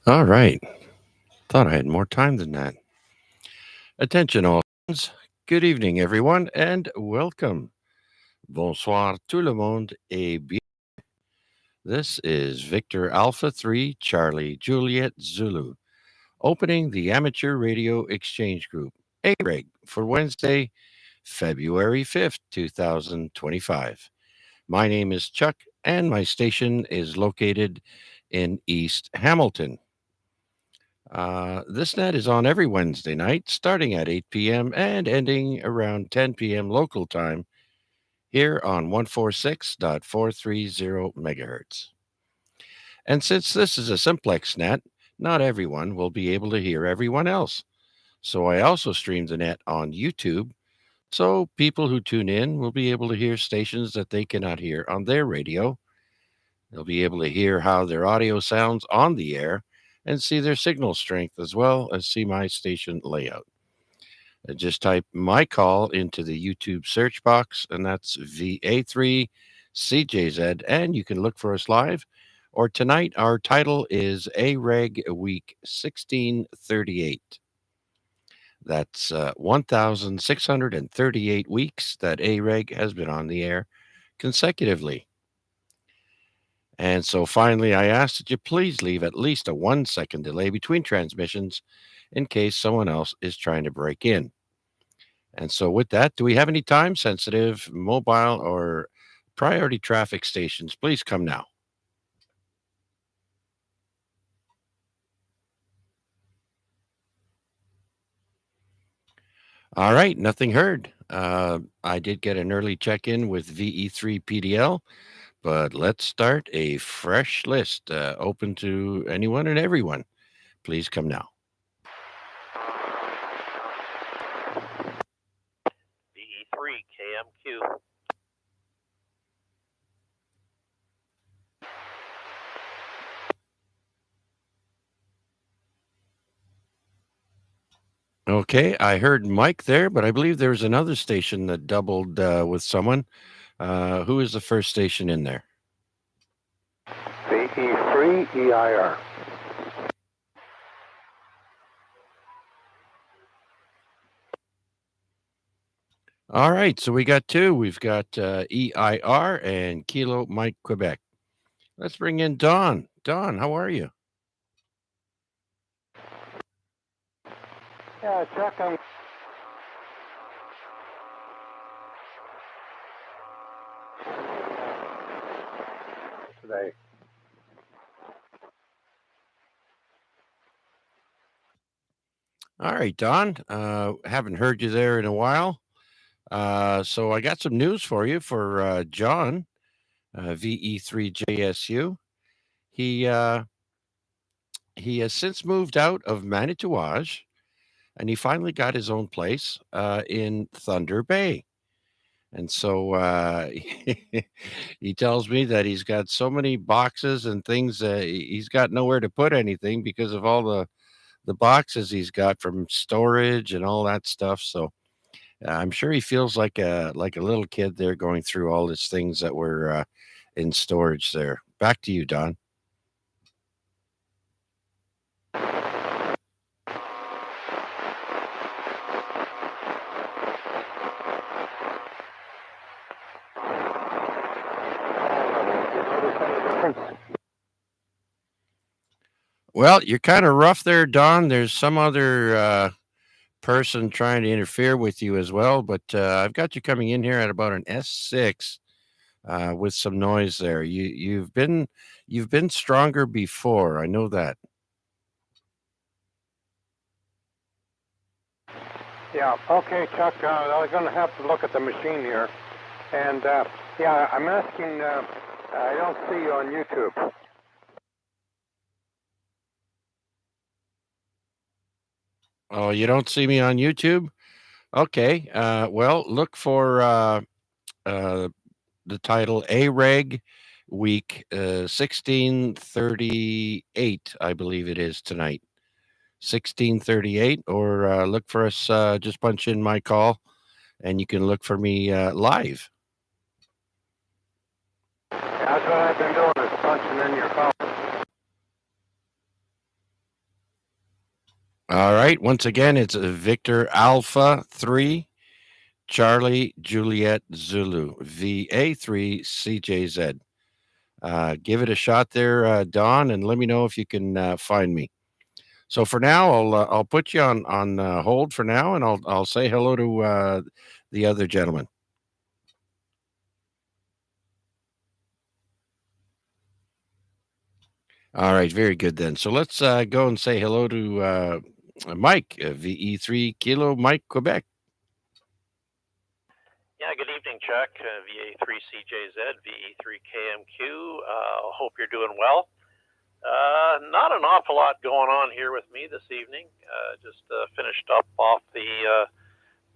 All right. Thought I had more time than that. Attention, all. Friends. Good evening, everyone, and welcome. Bonsoir, tout le monde, et bien. This is Victor Alpha 3 Charlie Juliet Zulu, opening the Amateur Radio Exchange Group, AREG, for Wednesday, February 5th, 2025. My name is Chuck, and my station is located in East Hamilton. This net is on every Wednesday night, starting at 8 p.m. and ending around 10 p.m. local time here on 146.430 megahertz. And since this is a simplex net, not everyone will be able to hear everyone else. So I also stream the net on YouTube, so people who tune in will be able to hear stations that they cannot hear on their radio. They'll be able to hear how their audio sounds on the air and see their signal strength as well as see my station layout. Just type my call into the YouTube search box, and that's VA3CJZ, and you can look for us live. Or tonight, our title is AREG Week 1638. That's 1,638 weeks that AREG has been on the air consecutively. And so finally, I ask that you please leave at least a 1 second delay between transmissions in case someone else is trying to break in. And so, with that, do we have any time sensitive mobile or priority traffic stations? Please come now. All right, nothing heard. I did get an early check in with VE3 PDL, but let's start a fresh list open to anyone and everyone. Please come now. VE3 KMQ. Okay, I heard Mike there, but I believe there was another station that doubled with someone. Who is the first station in there? VE3 EIR. All right, so we got two. We've got EIR and Kilo Mike Quebec. Let's bring in Don. Don, how are you? Yeah, Chuck, I'm today. All right, Don. Haven't heard you there in a while. So I got some news for you for John, VE3JSU. He uh, he has since moved out of Manitouage, and he finally got his own place in Thunder Bay. And so he tells me that he's got so many boxes and things. He's got nowhere to put anything because of all the boxes he's got from storage and all that stuff. So I'm sure he feels like a little kid there going through all these things that were in storage there. Back to you, Don. Well, you're kind of rough there, Don. There's some other person trying to interfere with you as well, but I've got you coming in here at about an S6 with some noise there. You've been stronger before. I know that. Yeah, okay, Chuck, I'm going to have to look at the machine here. And, yeah, I'm asking, I don't see you on YouTube. Oh, you don't see me on YouTube? Okay. Well, look for uh, the title AREG Week 1638, I believe it is tonight. 1638, or look for us, just punch in my call, and you can look for me live. That's what I've been doing, is punching in your call. All right. Once again, it's Victor Alpha 3, Charlie Juliet Zulu, VA3 CJZ. Give it a shot there, Don, and let me know if you can find me. So for now, I'll put you on hold for now, and I'll say hello to the other gentleman. All right, very good then. So let's go and say hello to Mike, VE3 Kilo Mike, Quebec. Yeah, good evening, Chuck. VA3CJZ, VE3KMQ. Hope you're doing well. Not an awful lot going on here with me this evening. Just finished up off the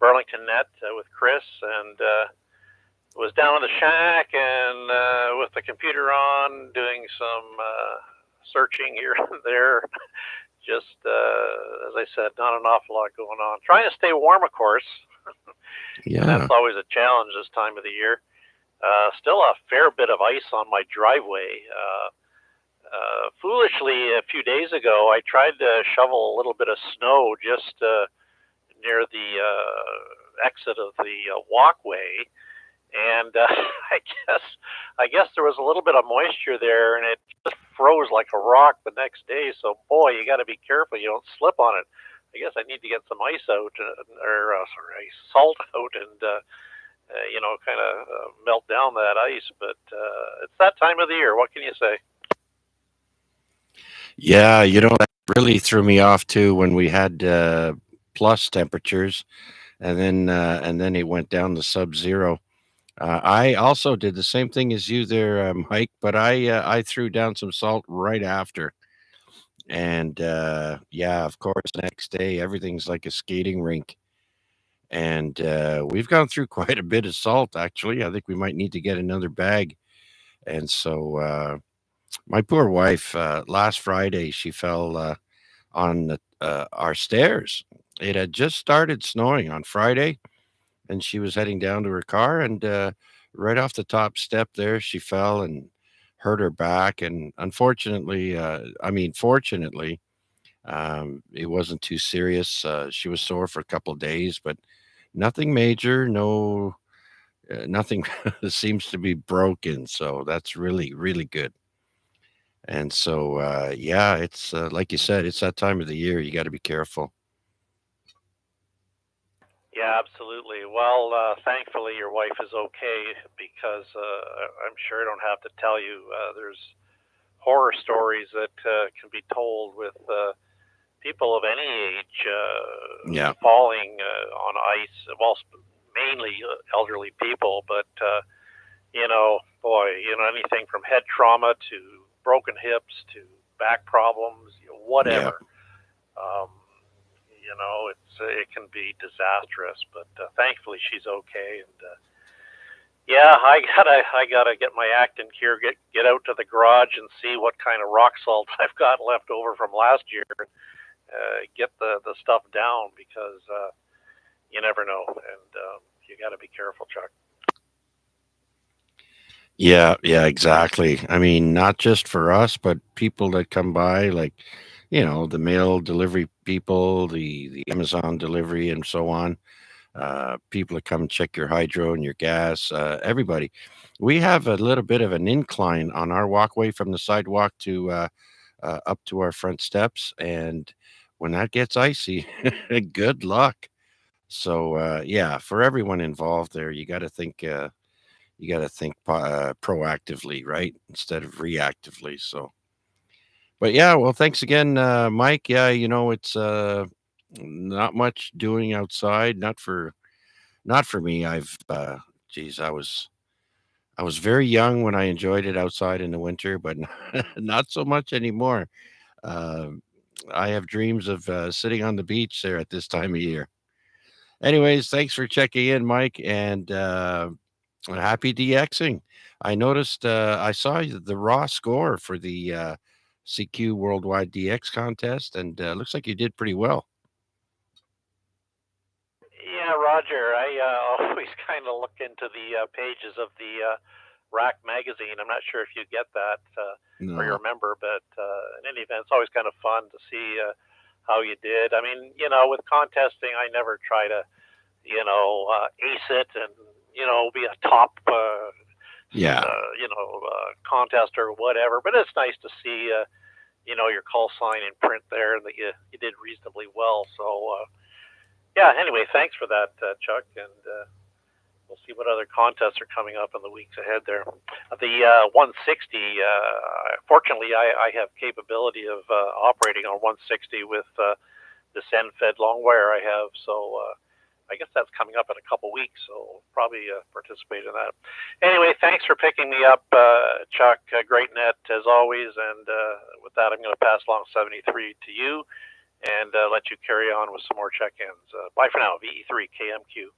Burlington Net with Chris, and was down in the shack and with the computer on, doing some searching here and there. Just as I said, not an awful lot going on. Trying to stay warm, of course. And Yeah. that's always a challenge this time of the year. Still a fair bit of ice on my driveway. Foolishly, a few days ago, I tried to shovel a little bit of snow just near the exit of the walkway, and I guess there was a little bit of moisture there, and it just froze like a rock the next day. So, boy, you got to be careful you don't slip on it. I guess I need to get some ice out, or salt out, and kind of melt down that ice. But it's that time of the year. What can you say? Yeah, that really threw me off too when we had plus temperatures, and then it went down to sub-zero. I also did the same thing as you there, Mike, but I threw down some salt right after, and yeah, of course, next day everything's like a skating rink, and we've gone through quite a bit of salt. Actually, I think we might need to get another bag, and so my poor wife last Friday she fell on our stairs. It had just started snowing on Friday, and she was heading down to her car, and right off the top step there, she fell and hurt her back. And unfortunately, fortunately, it wasn't too serious. She was sore for a couple of days, but nothing major. No, nothing seems to be broken. So that's really, really good. And so, yeah, it's like you said, it's that time of the year. You got to be careful. Yeah, absolutely. Well, thankfully your wife is okay because I'm sure I don't have to tell you there's horror stories that can be told with people of any age Yeah, falling on ice. Well, mainly elderly people, but boy, anything from head trauma to broken hips to back problems, yeah. whatever. Um, it can be disastrous, but thankfully she's okay. And yeah, I gotta get my act in gear, get out to the garage and see what kind of rock salt I've got left over from last year. Get the stuff down because you never know, and you got to be careful, Chuck. Yeah, yeah, exactly. I mean, not just for us, but people that come by, like, the mail delivery people, the Amazon delivery, and so on. People that come check your hydro and your gas. Everybody. We have a little bit of an incline on our walkway from the sidewalk to up to our front steps, and when that gets icy, good luck. So yeah, for everyone involved there, you got to think. Proactively, right, instead of reactively. So, but yeah, well, thanks again, Mike. Yeah, it's not much doing outside. Not for me. Geez, I was very young when I enjoyed it outside in the winter, but not so much anymore. Um, I have dreams of sitting on the beach there at this time of year. Anyways, thanks for checking in, Mike, and happy DXing. I noticed, I saw the raw score for the CQ Worldwide DX contest, and looks like you did pretty well. Yeah, Roger. I always kind of look into the pages of the Rack magazine. I'm not sure if you get that or you're No. a member, but in any event, it's always kind of fun to see how you did. I mean, with contesting, I never try to, ace it and, be a top, Yeah. contest or whatever. But it's nice to see, your call sign in print there and that you did reasonably well. So, yeah, anyway, thanks for that, Chuck. And we'll see what other contests are coming up in the weeks ahead there. The 160, fortunately, I have capability of operating on 160 with this end-fed long wire I have. So I guess that's coming up in a couple weeks. So probably participate in that. Anyway, thanks for picking me up, Chuck. Great net as always. And with that, I'm going to pass along 73 to you and let you carry on with some more check-ins. Bye for now, VE3 KMQ.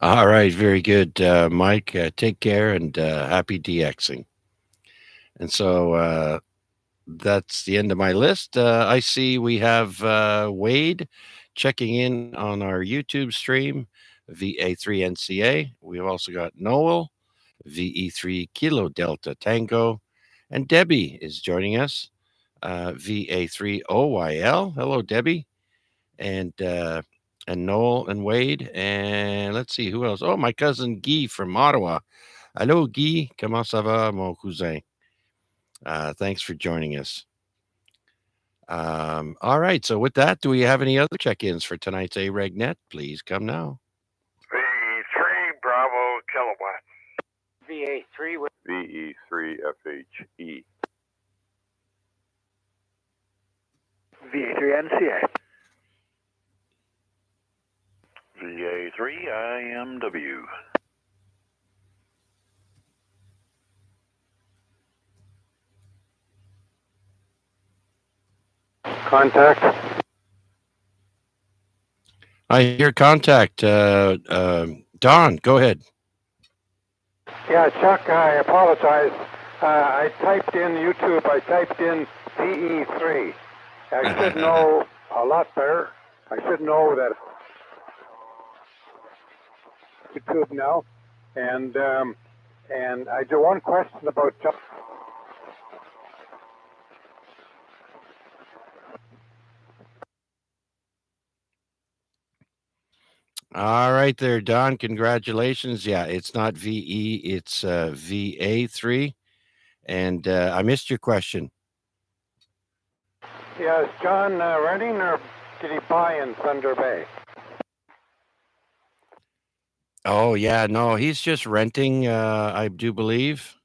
All right, very good, Mike. Take care and happy DXing. And so that's the end of my list. I see we have Wade checking in on our YouTube stream, VA3NCA. We've also got Noel, VE3 Kilo Delta Tango, and Debbie is joining us, VA3OYL. Hello, Debbie. And Noel and Wade, and let's see who else. Oh, my cousin Guy from Ottawa. Hello, Guy. Comment ça va, mon cousin? Thanks for joining us. All right. So with that, do we have any other check-ins for tonight's AREG net? Please come now. VE3 Bravo Kilowatt. VA3 with VE3 FHE. VA3 NCA. VA3 IMW. Contact. I hear contact. Don, go ahead. Yeah, Chuck, I apologize. I typed in YouTube, I typed in VE3. I should know a lot better. I should know that YouTube now. And I do one question about Chuck. All right there, Don. Congratulations. Yeah, it's not VE, it's VA3. And I missed your question. Yeah, is John renting or did he buy in Thunder Bay? Oh, yeah, no, he's just renting, I do believe.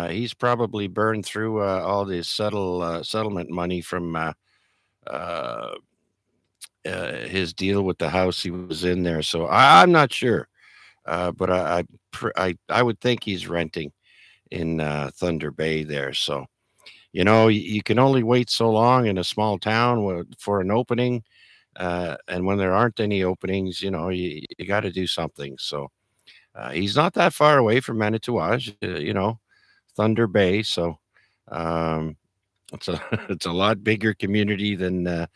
He's probably burned through all the settlement money from his deal with the house he was in there. So I'm not sure, but I would think he's renting in Thunder Bay there. So you can only wait so long in a small town for an opening, and when there aren't any openings, you got to do something. So he's not that far away from Manitouage, Thunder Bay. So it's a it's a lot bigger community than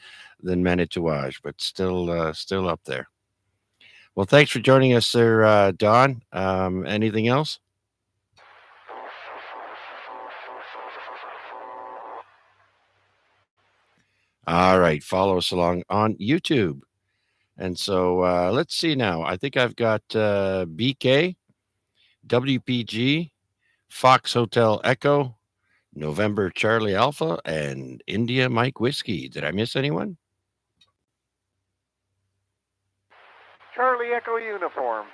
Manitouage, but still up there. Well, thanks for joining us there, Don. Anything else? All right, follow us along on YouTube. And so let's see now. I think I've got BK, WPG, Fox Hotel Echo, November Charlie Alpha, and India Mike Whiskey. Did I miss anyone? Charlie Echo Uniform.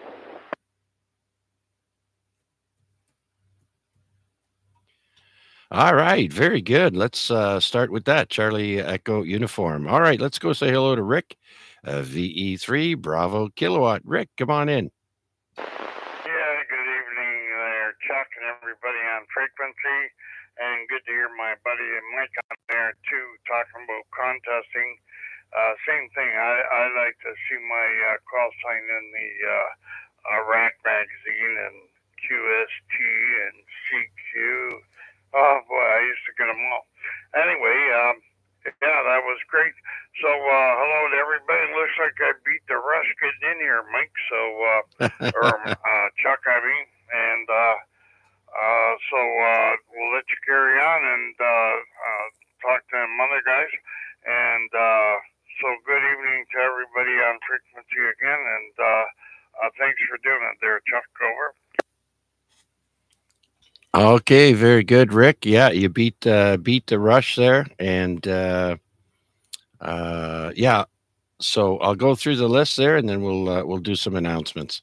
All right, very good. Let's start with that. Charlie Echo Uniform. All right, let's go say hello to Rick, VE3 Bravo Kilowatt. Rick, come on in. Yeah, good evening there, Chuck and everybody on frequency. And good to hear my buddy Mike on there too, talking about contesting. Same thing. I like to see my call sign in the AREG magazine and QST and CQ. Oh boy, I used to get them all. Anyway, yeah, that was great. So hello to everybody. Looks like I beat the rush getting in here, Mike. So Chuck, I mean, and so we'll let you carry on and talk to Mother Thanks for doing it there, Chuck. Over. Okay, very good, Rick. Yeah, you beat the rush there, and yeah. So I'll go through the list there, and then we'll do some announcements.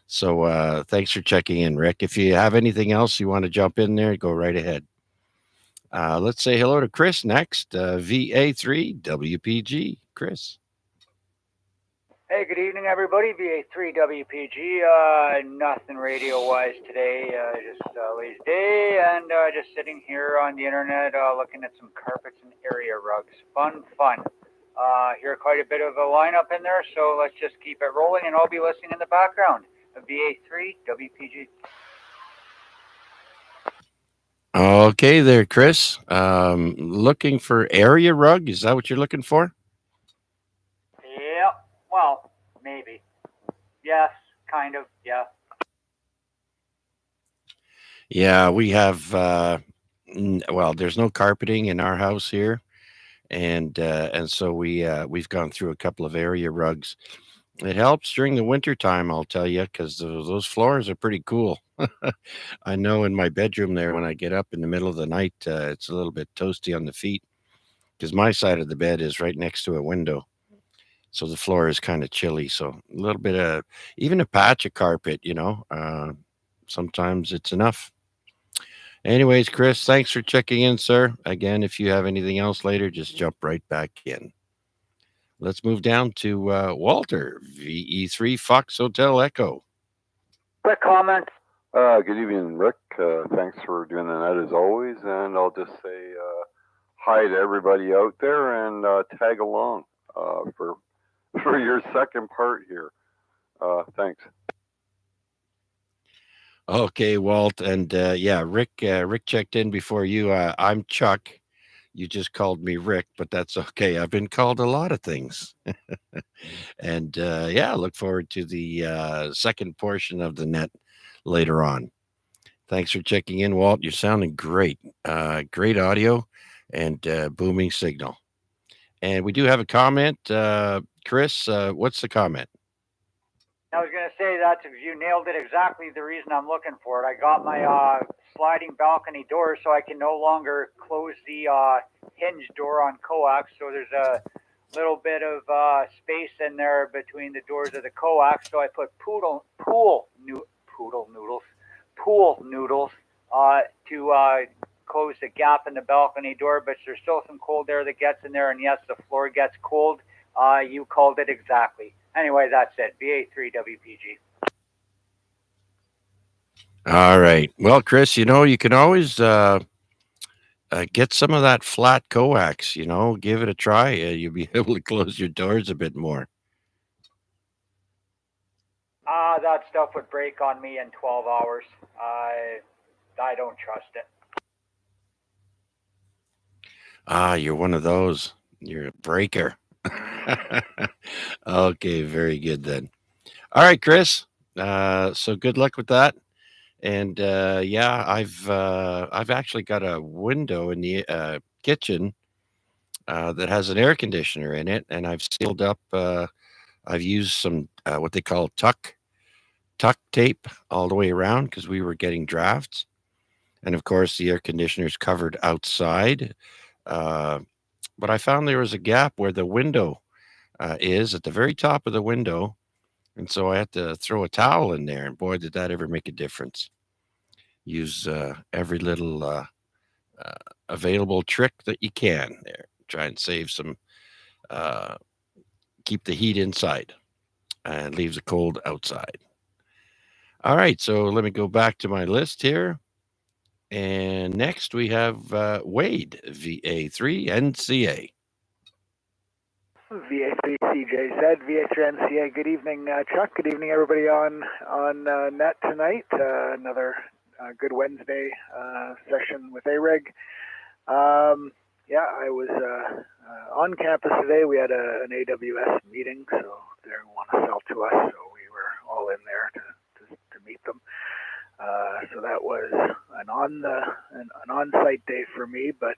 So thanks for checking in, Rick. If you have anything else you want to jump in there, go right ahead. Let's say hello to Chris next. VA3 WPG, Chris. Hey, good evening, everybody. VA3 WPG. Nothing radio-wise today. Just a lazy day, and just sitting here on the internet looking at some carpets and area rugs. Fun. Hear quite a bit of a lineup in there, so let's just keep it rolling, and I'll be listening in the background. VA3 WPG. Okay, there, Chris. Looking for area rug? Is that what you're looking for? Yeah. Well, maybe. Yes. Kind of. Yeah. Yeah, we have. Well, there's no carpeting in our house here, and so we've gone through a couple of area rugs. It helps during the winter time, I'll tell you, because those floors are pretty cool. I know in my bedroom there, when I get up in the middle of the night, it's a little bit toasty on the feet because my side of the bed is right next to a window. So the floor is kind of chilly. So a little bit of, even a patch of carpet, sometimes it's enough. Anyways, Chris, thanks for checking in, sir. Again, if you have anything else later, just jump right back in. Let's move down to Walter, VE3 Fox Hotel Echo. Quick comment. Good evening, Rick. Thanks for doing the net as always, and I'll just say hi to everybody out there and tag along for your second part here. Thanks. Okay, Walt, and yeah, Rick checked in before you. I'm Chuck. You just called me Rick, but that's okay. I've been called a lot of things. And yeah, look forward to the second portion of the net later on. Thanks for checking in, Walt. You're sounding great. Great audio and booming signal. And we do have a comment. Chris, what's the comment? I was going to say that you nailed it exactly the reason I'm looking for it. I got my sliding balcony door so I can no longer close the hinge door on coax. So there's a little bit of space in there between the doors of the coax. So I put pool noodles to close the gap in the balcony door. But there's still some cold air that gets in there. And yes, the floor gets cold. You called it exactly. Anyway, that's it. VA3 WPG. All right. Well, Chris, you can always get some of that flat coax, give it a try. You'll be able to close your doors a bit more. That stuff would break on me in 12 hours. I don't trust it. You're one of those. You're a breaker. Okay, very good then. All right, Chris. So good luck with that. And yeah, I've actually got a window in the kitchen that has an air conditioner in it, and I've sealed up. I've used some what they call tuck tape all the way around because we were getting drafts, and of course the air conditioner's covered outside. But I found there was a gap where the window is at the very top of the window, and so I had to throw a towel in there. And boy, did that ever make a difference! Use every little available trick that you can there. Try and save some, keep the heat inside and leave the cold outside. All right, so let me go back to my list here. And next we have Wade, VA3 NCA. VA3 CJZ, VA3 NCA. Good evening, Chuck. Good evening, everybody on net tonight. Another good Wednesday session with AREG. Yeah, I was on campus today. We had an AWS meeting, so they want to sell to us, so we were all in there to meet them. So that was an on-site day for me, but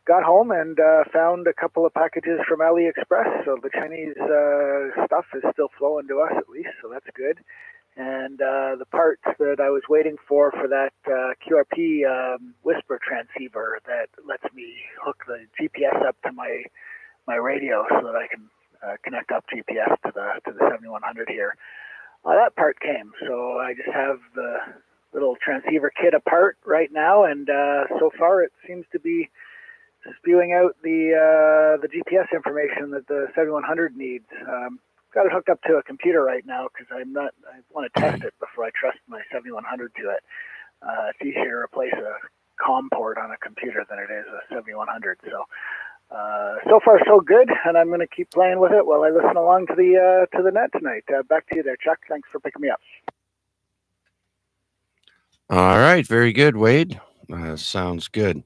got home and found a couple of packages from AliExpress. So the Chinese stuff is still flowing to us at least, so that's good. And the parts that I was waiting for that QRP whisper transceiver that lets me hook the GPS up to my radio so that I can connect up GPS to the 7100 here. That part came, so I just have the little transceiver kit apart right now, and so far it seems to be spewing out the GPS information that the 7100 needs. Got it hooked up to a computer right now because I want to test it before I trust my 7100 to it. It's easier to replace a COM port on a computer than it is a 7100. So far so good, and I'm going to keep playing with it while I listen along to the net tonight. Back to you there, Chuck. Thanks for picking me up. All right, very good, Wade. Sounds good.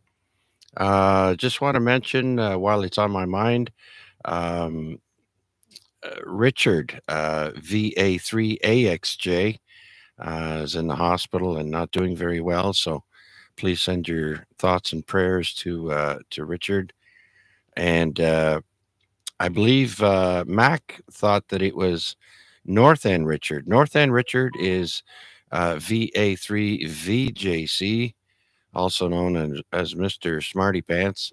Just want to mention while it's on my mind, Richard, VA3AXJ, is in the hospital and not doing very well. So please send your thoughts and prayers to Richard. And I believe Mac thought that it was North End Richard. North End Richard is VA3VJC, also known as Mr. Smarty Pants.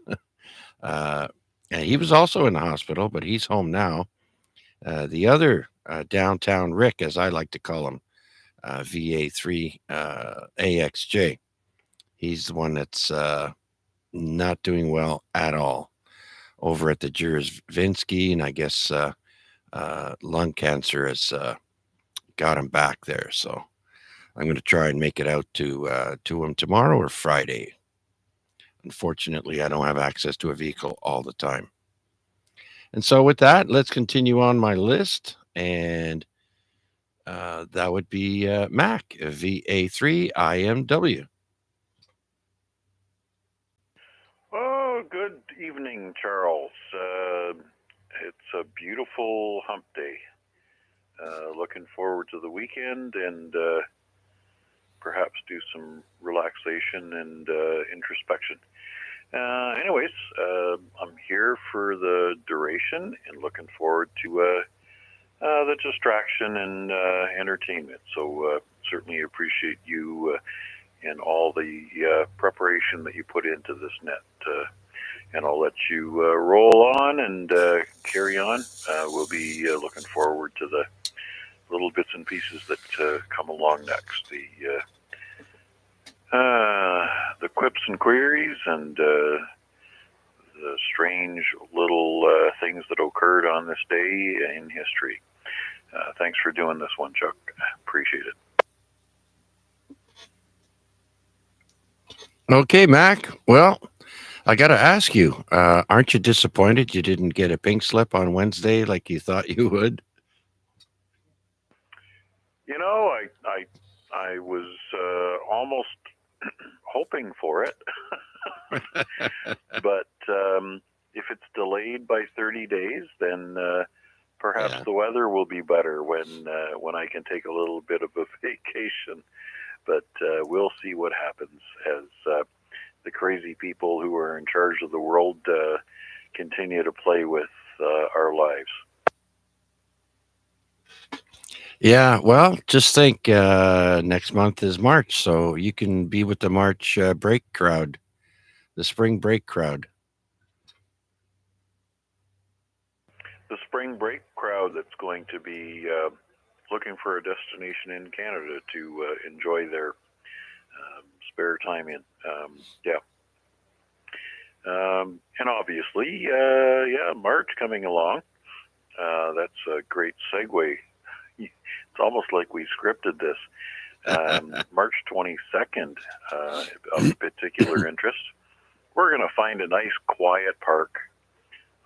And he was also in the hospital, but he's home now. The other downtown Rick, as I like to call him, VA3 AXJ, he's the one that's not doing well at all over at the Jerzvinsky, and I guess lung cancer has got him back there. So I'm going to try and make it out to him tomorrow or Friday. Unfortunately, I don't have access to a vehicle all the time. And so with that, let's continue on my list. And that would be Mac, VA3IMW. Oh, good evening, Charles. It's a beautiful hump day. Looking forward to the weekend and perhaps do some relaxation and introspection. Anyways, I'm here for the duration and looking forward to the distraction and entertainment. So certainly appreciate you and all the preparation that you put into this net. And I'll let you roll on and carry on. We'll be looking forward to the little bits and pieces that come along next. The quips and queries and the strange little things that occurred on this day in history. Thanks for doing this one, Chuck. Appreciate it. Okay, Mac. Well, I got to ask you, aren't you disappointed you didn't get a pink slip on Wednesday like you thought you would? You know, I was almost hoping for it. But if it's delayed by 30 days, then perhaps the weather will be better when I can take a little bit of a vacation. But we'll see what happens as the crazy people who are in charge of the world continue to play with our lives. Yeah, well, just think next month is March, so you can be with the March break crowd, the spring break crowd. The spring break crowd that's going to be looking for a destination in Canada to enjoy their spare time in. And obviously, March coming along. That's a great segue. It's almost like we scripted this. March 22nd, of particular interest. We're going to find a nice quiet park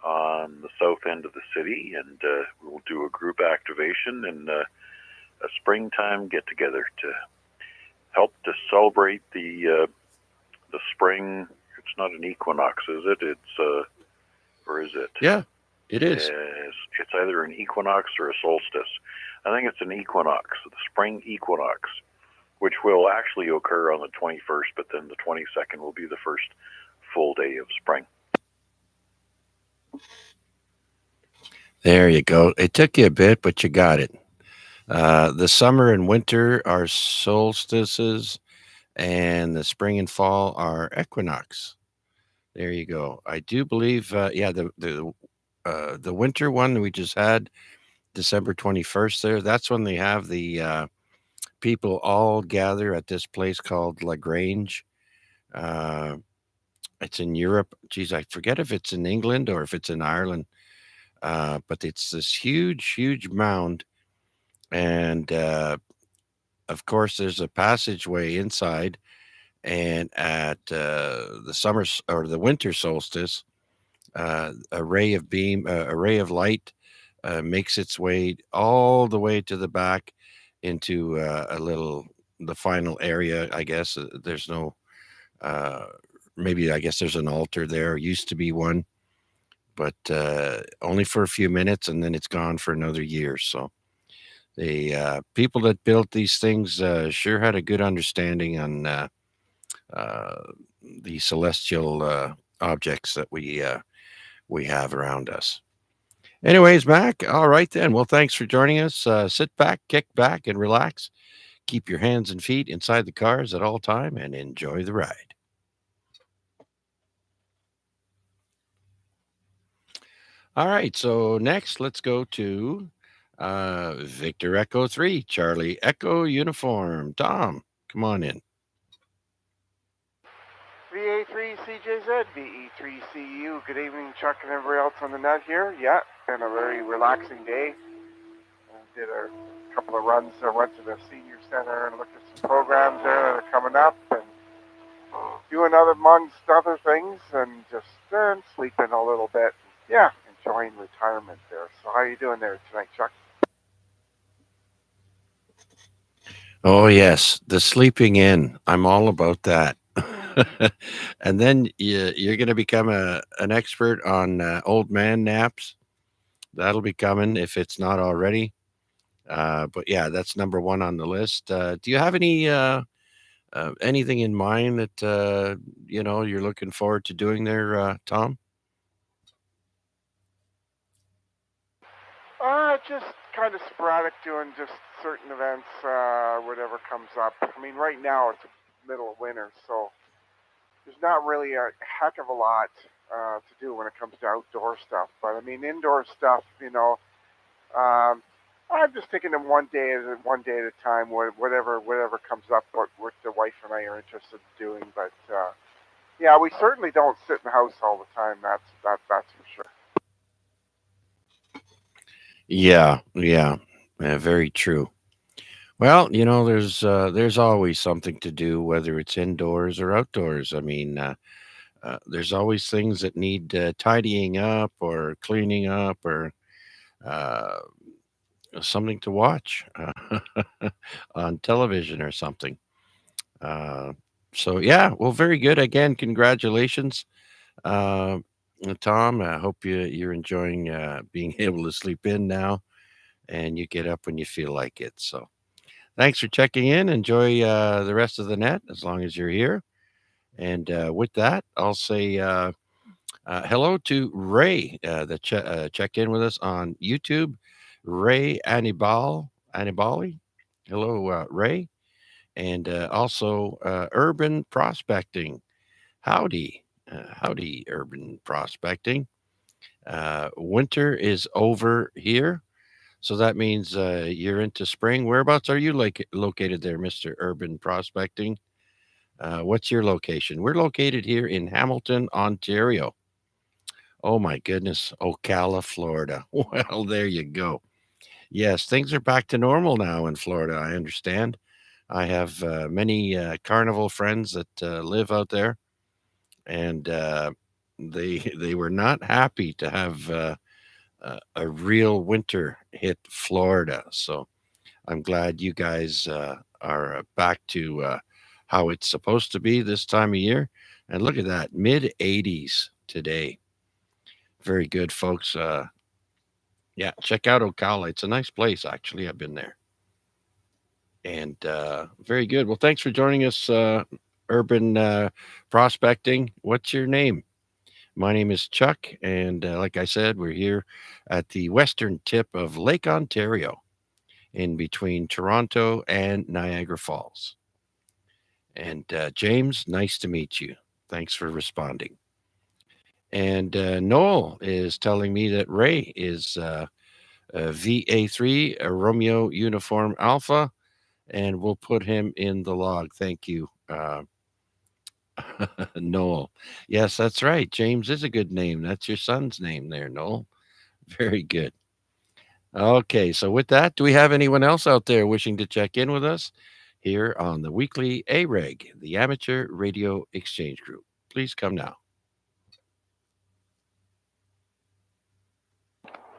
on the south end of the city, and we'll do a group activation and a springtime get-together to help to celebrate the spring. It's not an equinox, is it? It's or is it? Yeah, it is. It's either an equinox or a solstice. I think it's an equinox, the spring equinox, which will actually occur on the 21st, but then the 22nd will be the first full day of spring. There you go. It took you a bit, but you got it. The summer and winter are solstices, and the spring and fall are equinox. There you go. I do believe, yeah, the winter one we just had, December 21st. There, that's when they have the people all gather at this place called Lagrange. Uh, it's in Europe. Geez, I forget if it's in England or if it's in Ireland. But it's this huge, huge mound, and of course, there's a passageway inside. And at the summer or the winter solstice, a ray of light makes its way all the way to the back into the final area. I guess there's no, uh, maybe I guess there's an altar there. Used to be one, but only for a few minutes, and then it's gone for another year. So the people that built these things sure had a good understanding on uh, the celestial objects that we have around us. Anyways, Mac, all right then. Well, thanks for joining us. Sit back, kick back, and relax. Keep your hands and feet inside the cars at all time and enjoy the ride. All right, so next let's go to Victor Echo 3, Charlie Echo Uniform. Tom, come on in. VA3CJZ, VE3CU. Good evening, Chuck and everybody else on the net here. Yeah, been a very relaxing day. Did a couple of runs. I went to the senior center and looked at some programs there that are coming up, and doing amongst other things, and just sleeping a little bit. Yeah, enjoying retirement there. So how are you doing there tonight, Chuck? Oh, yes, the sleeping in. I'm all about that. And then you're going to become an expert on old man naps. That'll be coming if it's not already. But yeah, that's number one on the list. Do you have anything in mind that you're looking forward to doing there, Tom? Just kind of sporadic, doing just certain events, whatever comes up. I mean, right now it's middle of winter, so there's not really a heck of a lot to do when it comes to outdoor stuff. But I mean, indoor stuff, I'm just taking them one day at a time. Whatever comes up, what the wife and I are interested in doing. But yeah, we certainly don't sit in the house all the time. That's for sure. Yeah, yeah, very true. Well, there's always something to do, whether it's indoors or outdoors. I mean, there's always things that need tidying up or cleaning up or uh, something to watch on television or something. Uh, so yeah, well, very good. Again, congratulations, uh, Tom. I hope you're enjoying being able to sleep in now, and you get up when you feel like it. So thanks for checking in. Enjoy the rest of the net as long as you're here. And with that, I'll say hello to Ray that checked in with us on YouTube. Ray Anibali. Hello, Ray. And also Urban Prospecting. Howdy. Howdy, Urban Prospecting. Winter is over here. So that means you're into spring. Whereabouts are you located there, Mr. Urban Prospecting? What's your location? We're located here in Hamilton, Ontario. Oh my goodness, Ocala, Florida. Well, there you go. Yes, things are back to normal now in Florida, I understand. I have many carnival friends that live out there, and they were not happy to have a real winter hit Florida. So I'm glad you guys are back to how it's supposed to be this time of year. And look at that, mid 80s today. Very good, folks. Yeah, check out Ocala. It's a nice place, actually. I've been there. And very good. Well, thanks for joining us, Urban Prospecting. What's your name? My name is Chuck, and like I said, we're here at the western tip of Lake Ontario, in between Toronto and Niagara Falls. And James, nice to meet you. Thanks for responding. And Noel is telling me that Ray is VA3, a Romeo Uniform Alpha, and we'll put him in the log. Thank you, Noel. Yes, that's right. James is a good name. That's your son's name there, Noel. Very good. Okay, so with that, do we have anyone else out there wishing to check in with us here on the weekly AREG, the Amateur Radio Exchange Group? Please come now.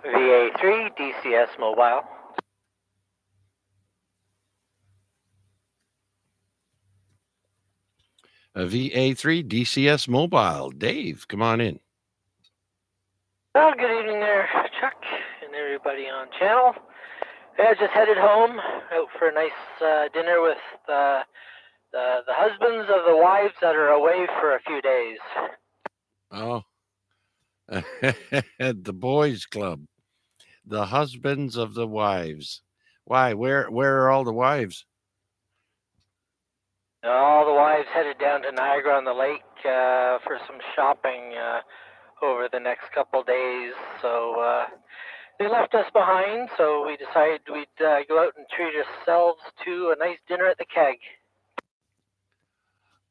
VA3 DCS Mobile. VA3 DCS Mobile. Dave, come on in. Well, good evening there, Chuck, and everybody on channel. I just headed home out for a nice dinner with the husbands of the wives that are away for a few days. Oh, the boys club, the husbands of the wives. Why? Where are all the wives? All the wives headed down to Niagara on the Lake for some shopping over the next couple days. So they left us behind, so we decided we'd go out and treat ourselves to a nice dinner at the Keg.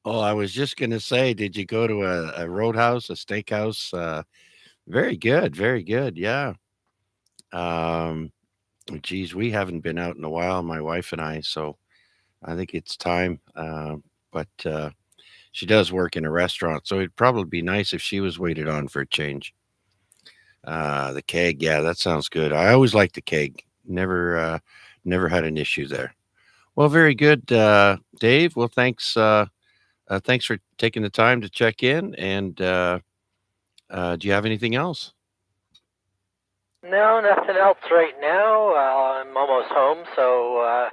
Oh, I was just going to say, did you go to a roadhouse, a steakhouse? Very good, very good. Yeah. Geez, we haven't been out in a while, my wife and I, so I think it's time. But she does work in a restaurant, so it'd probably be nice if she was waited on for a change. The Keg, yeah, that sounds good. I always liked the Keg. Never had an issue there. Well, very good, Dave. Well, thanks for taking the time to check in. And do you have anything else? No, nothing else right now. I'm almost home, so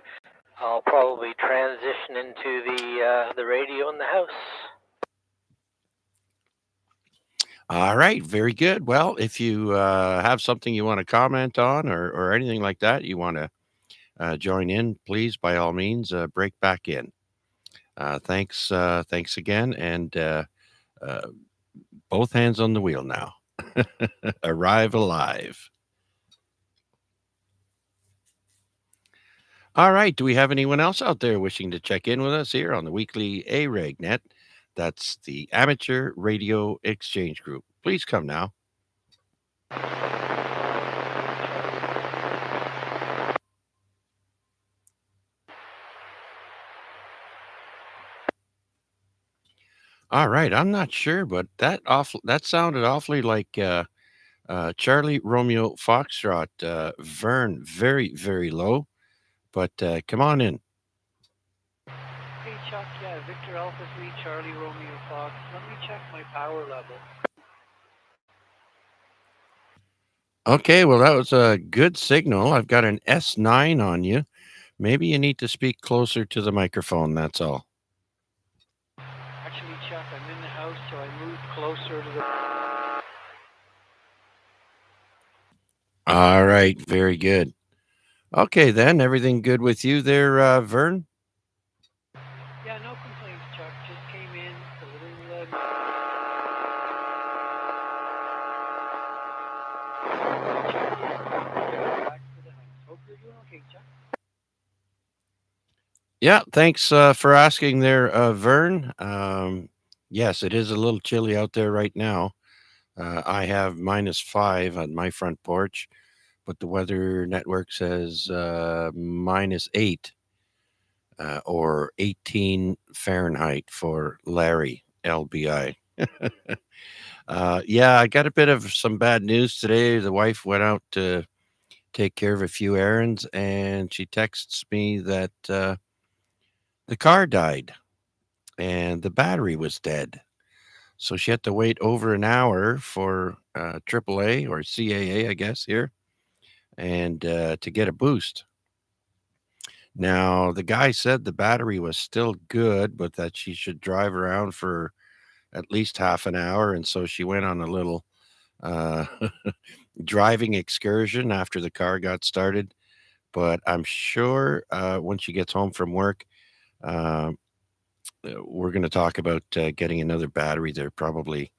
I'll probably transition into the radio in the house. All right, very good. Well, if you have something you want to comment on or anything like that, you want to join in, please, by all means, break back in. Thanks again, and both hands on the wheel now. Arrive alive. All right. Do we have anyone else out there wishing to check in with us here on the weekly AREG net? That's the Amateur Radio Exchange Group. Please come now. All right. I'm not sure, but that sounded awfully like Charlie Romeo Foxtrot. Vern, very, very low. But come on in. Hey Chuck, yeah, Victor Alpha 3, Charlie Romeo Fox. Let me check my power level. Okay, well, that was a good signal. I've got an S9 on you. Maybe you need to speak closer to the microphone, that's all. Actually, Chuck, I'm in the house, so I moved closer to the... All right, very good. Okay, then, everything good with you there, Vern? Yeah, no complaints, Chuck. Just came in, a little... Back to the house. Hope you're doing okay, Chuck. Yeah, thanks for asking there, Vern. Yes, it is a little chilly out there right now. I have -5 on my front porch, but the weather network says -8 or 18 Fahrenheit for Larry, LBI. Yeah, I got a bit of some bad news today. The wife went out to take care of a few errands, and she texts me that the car died and the battery was dead. So she had to wait over an hour for AAA or CAA, I guess, here, and to get a boost. Now, the guy said the battery was still good, but that she should drive around for at least half an hour, and so she went on a little uh, driving excursion after the car got started. But I'm sure when she gets home from work, uh, we're going to talk about getting another battery there probably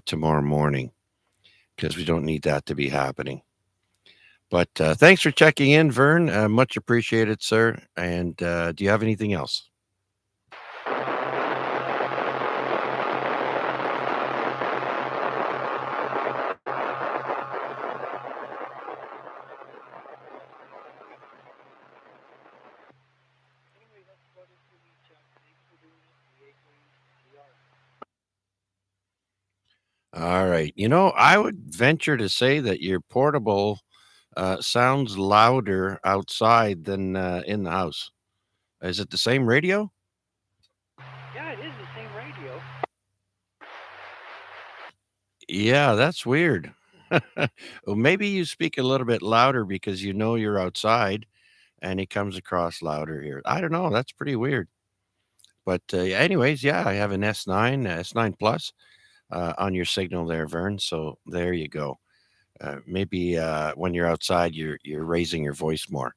tomorrow morning because we don't need that to be happening. But thanks for checking in, Vern. Much appreciated, sir. And do you have anything else? Anyway, that's about it for me, Chuck. Thanks for doing it. We are. All right. I would venture to say that your portable sounds louder outside than in the house. Is it the same radio? Yeah, it is the same radio. Yeah, that's weird. Well, maybe you speak a little bit louder because you know you're outside and it comes across louder here. I don't know. That's pretty weird. But anyways, yeah, I have an S9, S9 Plus on your signal there, Vern. So there you go. Maybe when you're outside, you're raising your voice more.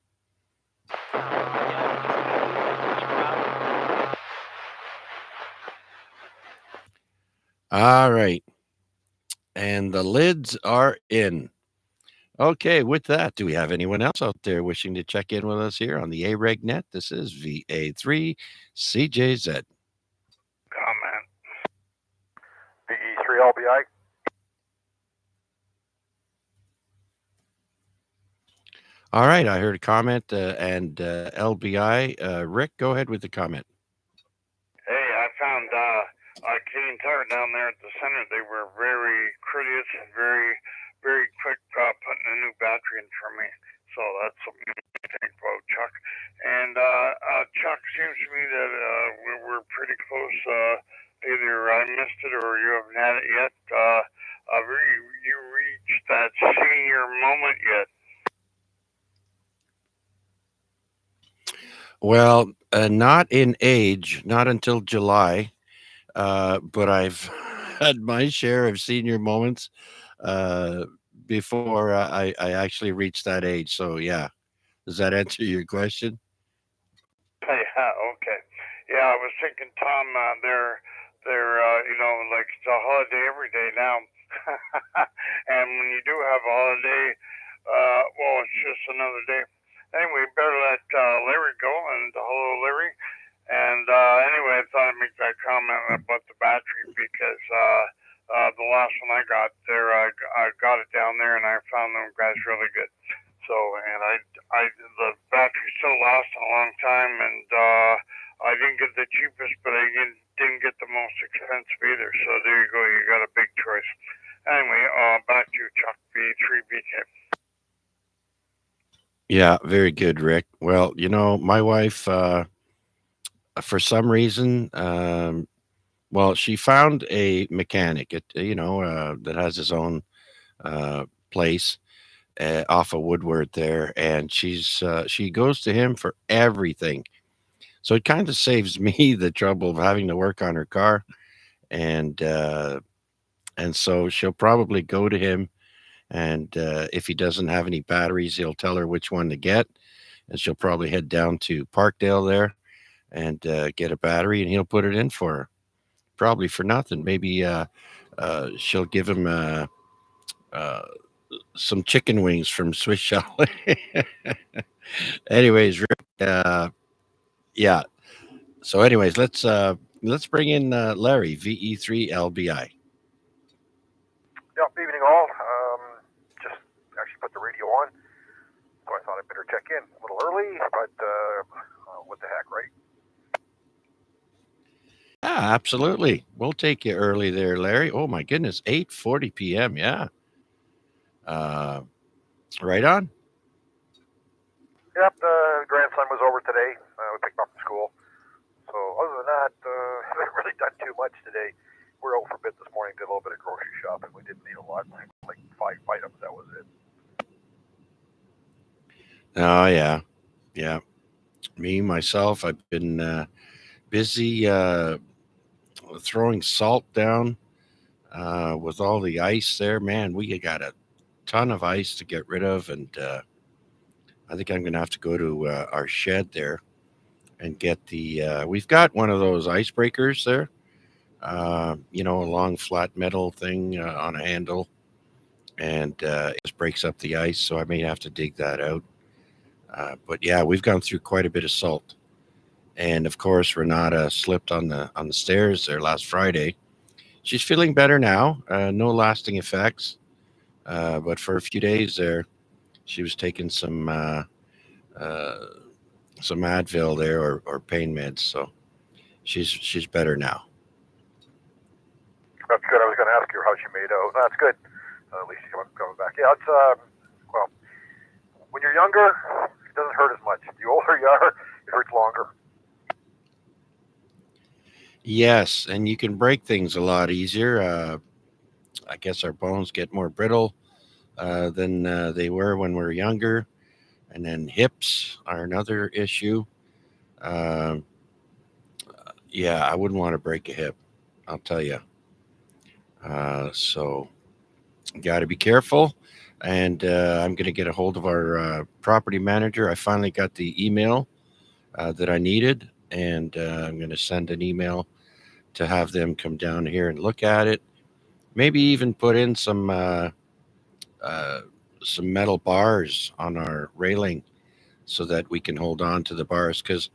All right. And the lids are in. Okay, with that, do we have anyone else out there wishing to check in with us here on the AREG net? This is VA3 CJZ. Comment. VE3 LBI. All right, I heard a comment and LBI. Rick, go ahead with the comment. Hey, I found Canadian Tire down there at the center. They were very courteous and very quick putting a new battery in for me. So that's something to think about, Chuck. And Chuck, seems to me that we're pretty close. Either I missed it or you haven't had it yet. Have you reached that senior moment yet? Well, not in age, not until July, but I've had my share of senior moments before I actually reached that age. So, yeah. Does that answer your question? Yeah, okay. Yeah, I was thinking, Tom, they're like it's a holiday every day now. And when you do have a holiday, well, it's just another day. Anyway, better let Larry go, and hello, Larry. And anyway, I thought I'd make that comment about the battery because the last one I got there, I got it down there, and I found them guys really good. So, and the battery still lasts a long time, and I didn't get the cheapest, but I didn't get the most expensive either. So there you go, you got a big choice. Anyway, back to you, Chuck. B3BK. Yeah, very good, Rick. Well, my wife, for some reason, well, she found a mechanic, that has his own place off of Woodward there, and she goes to him for everything. So it kind of saves me the trouble of having to work on her car, and so she'll probably go to him, and if he doesn't have any batteries, he'll tell her which one to get, and she'll probably head down to Parkdale there and get a battery, and he'll put it in for her, probably for nothing. Maybe she'll give him some chicken wings from Swiss Chalet. Anyways, Rick, yeah. So, anyways, let's bring in Larry, VE3 LBI. Yep, evening all. Just actually put the radio on, so I thought I'd better check in a little early, but what the heck, right? Yeah, absolutely. We'll take you early there, Larry. Oh my goodness, 8:40 p.m. Yeah. Right on. Yep, the grandson was over today. We picked him up from school. So other than that, haven't really done too much today. We're out for a bit this morning, did a little bit of grocery shopping. We didn't need a lot, like 5 items, that was it. Oh yeah. Me myself, I've been busy throwing salt down with all the ice there. Man, we got a ton of ice to get rid of, and I think I'm going to have to go to our shed there and get the. We've got one of those icebreakers there. A long flat metal thing on a handle, and it just breaks up the ice. So I may have to dig that out. But yeah, we've gone through quite a bit of salt, and of course Renata slipped on the stairs there last Friday. She's feeling better now. No lasting effects, but for a few days there, she was taking uh, some Advil there or pain meds. So she's better now. That's good. I was going to ask you how she made out. That's good. At least she's coming back. Yeah, it's well, when you're younger, it doesn't hurt as much. The older you are, it hurts longer. Yes, and you can break things a lot easier. I guess our bones get more brittle than they were when we were younger. And then hips are another issue. Um, yeah, I wouldn't want to break a hip. I'll tell you. So got to be careful. And I'm going to get a hold of our property manager. I finally got the email that I needed, and I'm going to send an email to have them come down here and look at it. Maybe even put in uh, some metal bars on our railing so that we can hold on to the bars because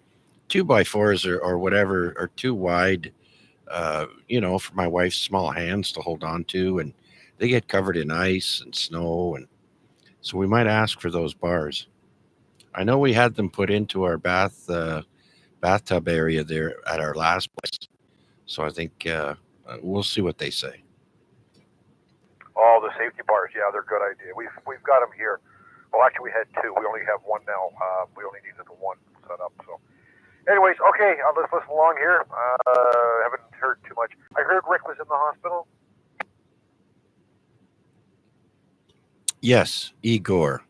2x4s or whatever are too wide, for my wife's small hands to hold on to, and they get covered in ice and snow, and so we might ask for those bars. I know we had them put into our bathtub area there at our last place, so I think we'll see what they say. Oh, the safety bars. Yeah, they're a good idea. We've got them here. Well, actually, we had two. We only have one now. We only needed the one set up. So, anyways, okay. Let's listen along here. Haven't heard too much. I heard Rick was in the hospital. Yes, Igor,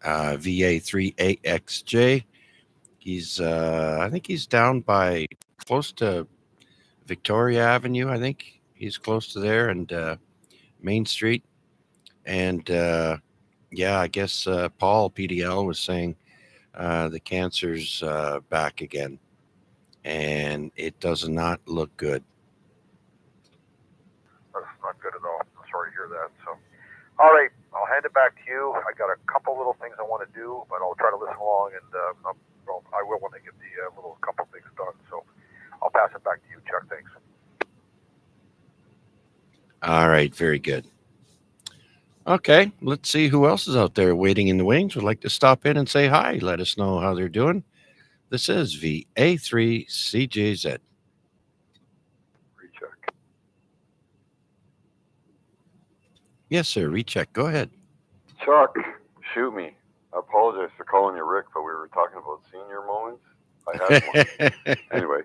VA3AXJ. He's, I think he's down by close to Victoria Avenue. I think he's close to there and Main Street. And yeah, I guess Paul PDL was saying the cancer's back again, and it does not look good. That's not good at all. I'm sorry to hear that. So, all right, I'll hand it back to you. I got a couple little things I want to do, but I'll try to listen along, and I will when I get the little couple things done. So, I'll pass it back to you, Chuck. Thanks. All right, very good. Okay, let's see who else is out there waiting in the wings. Would like to stop in and say hi. Let us know how they're doing. This is VA3CJZ. Recheck. Yes, sir. Recheck. Go ahead. Chuck, shoot me. I apologize for calling you Rick, but we were talking about senior moments. I had one. Anyway,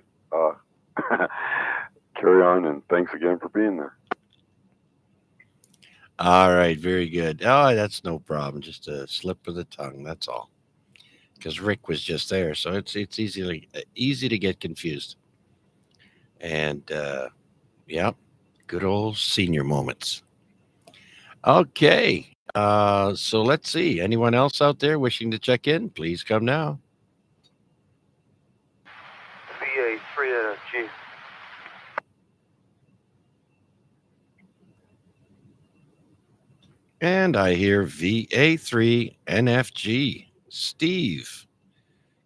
carry on, and thanks again for being there. All right, very good. Oh, that's no problem. Just a slip of the tongue. That's all. Because Rick was just there, so it's easy to get confused. And yeah, good old senior moments. Okay, so let's see. Anyone else out there wishing to check in? Please come now. VA3 NFG. And I hear VA3 NFG. Steve,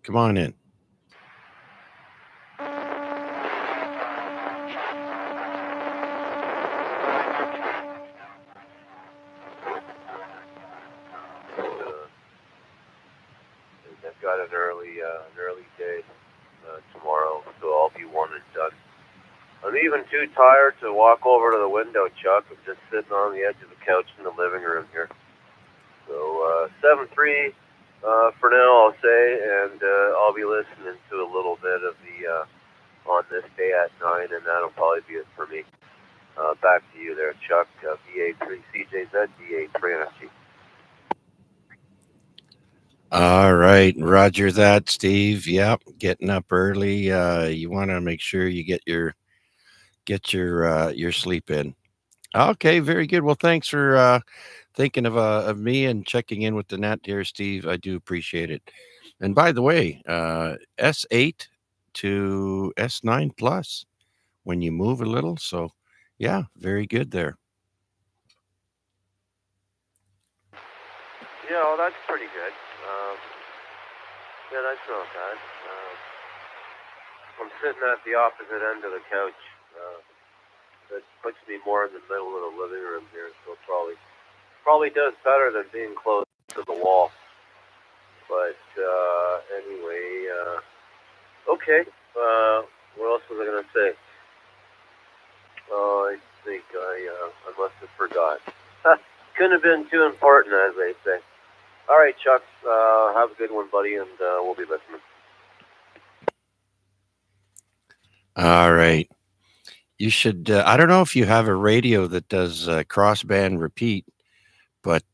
come on in. I've got an early day tomorrow, so I'll be one and done. I'm even too tired to walk over to the window, Chuck. I'm just sitting on the edge of the couch in the living room here. So 7-3 for now, I'll say, and I'll be listening to a little bit of the on this day at 9, and that'll probably be it for me. Back to you there, Chuck. VA3 CJZ, VA3 NFG. All right, Roger that, Steve. Yep, getting up early. You want to make sure you get your get your sleep in. Okay, very good. Well, thanks for thinking of me and checking in with the net here, Steve. I do appreciate it. And by the way, S8 to S9 plus when you move a little. So, yeah, very good there. Yeah, well, that's pretty good. Yeah, that's not bad. I'm sitting at the opposite end of the couch. That puts me more in the middle of the living room here, so probably does better than being close to the wall. But anyway, okay. What else was I gonna say? Oh, I think I must have forgot. Couldn't have been too important, as they say. All right, Chuck. Have a good one, buddy, and we'll be listening. All right. You should, I don't know if you have a radio that does crossband repeat, but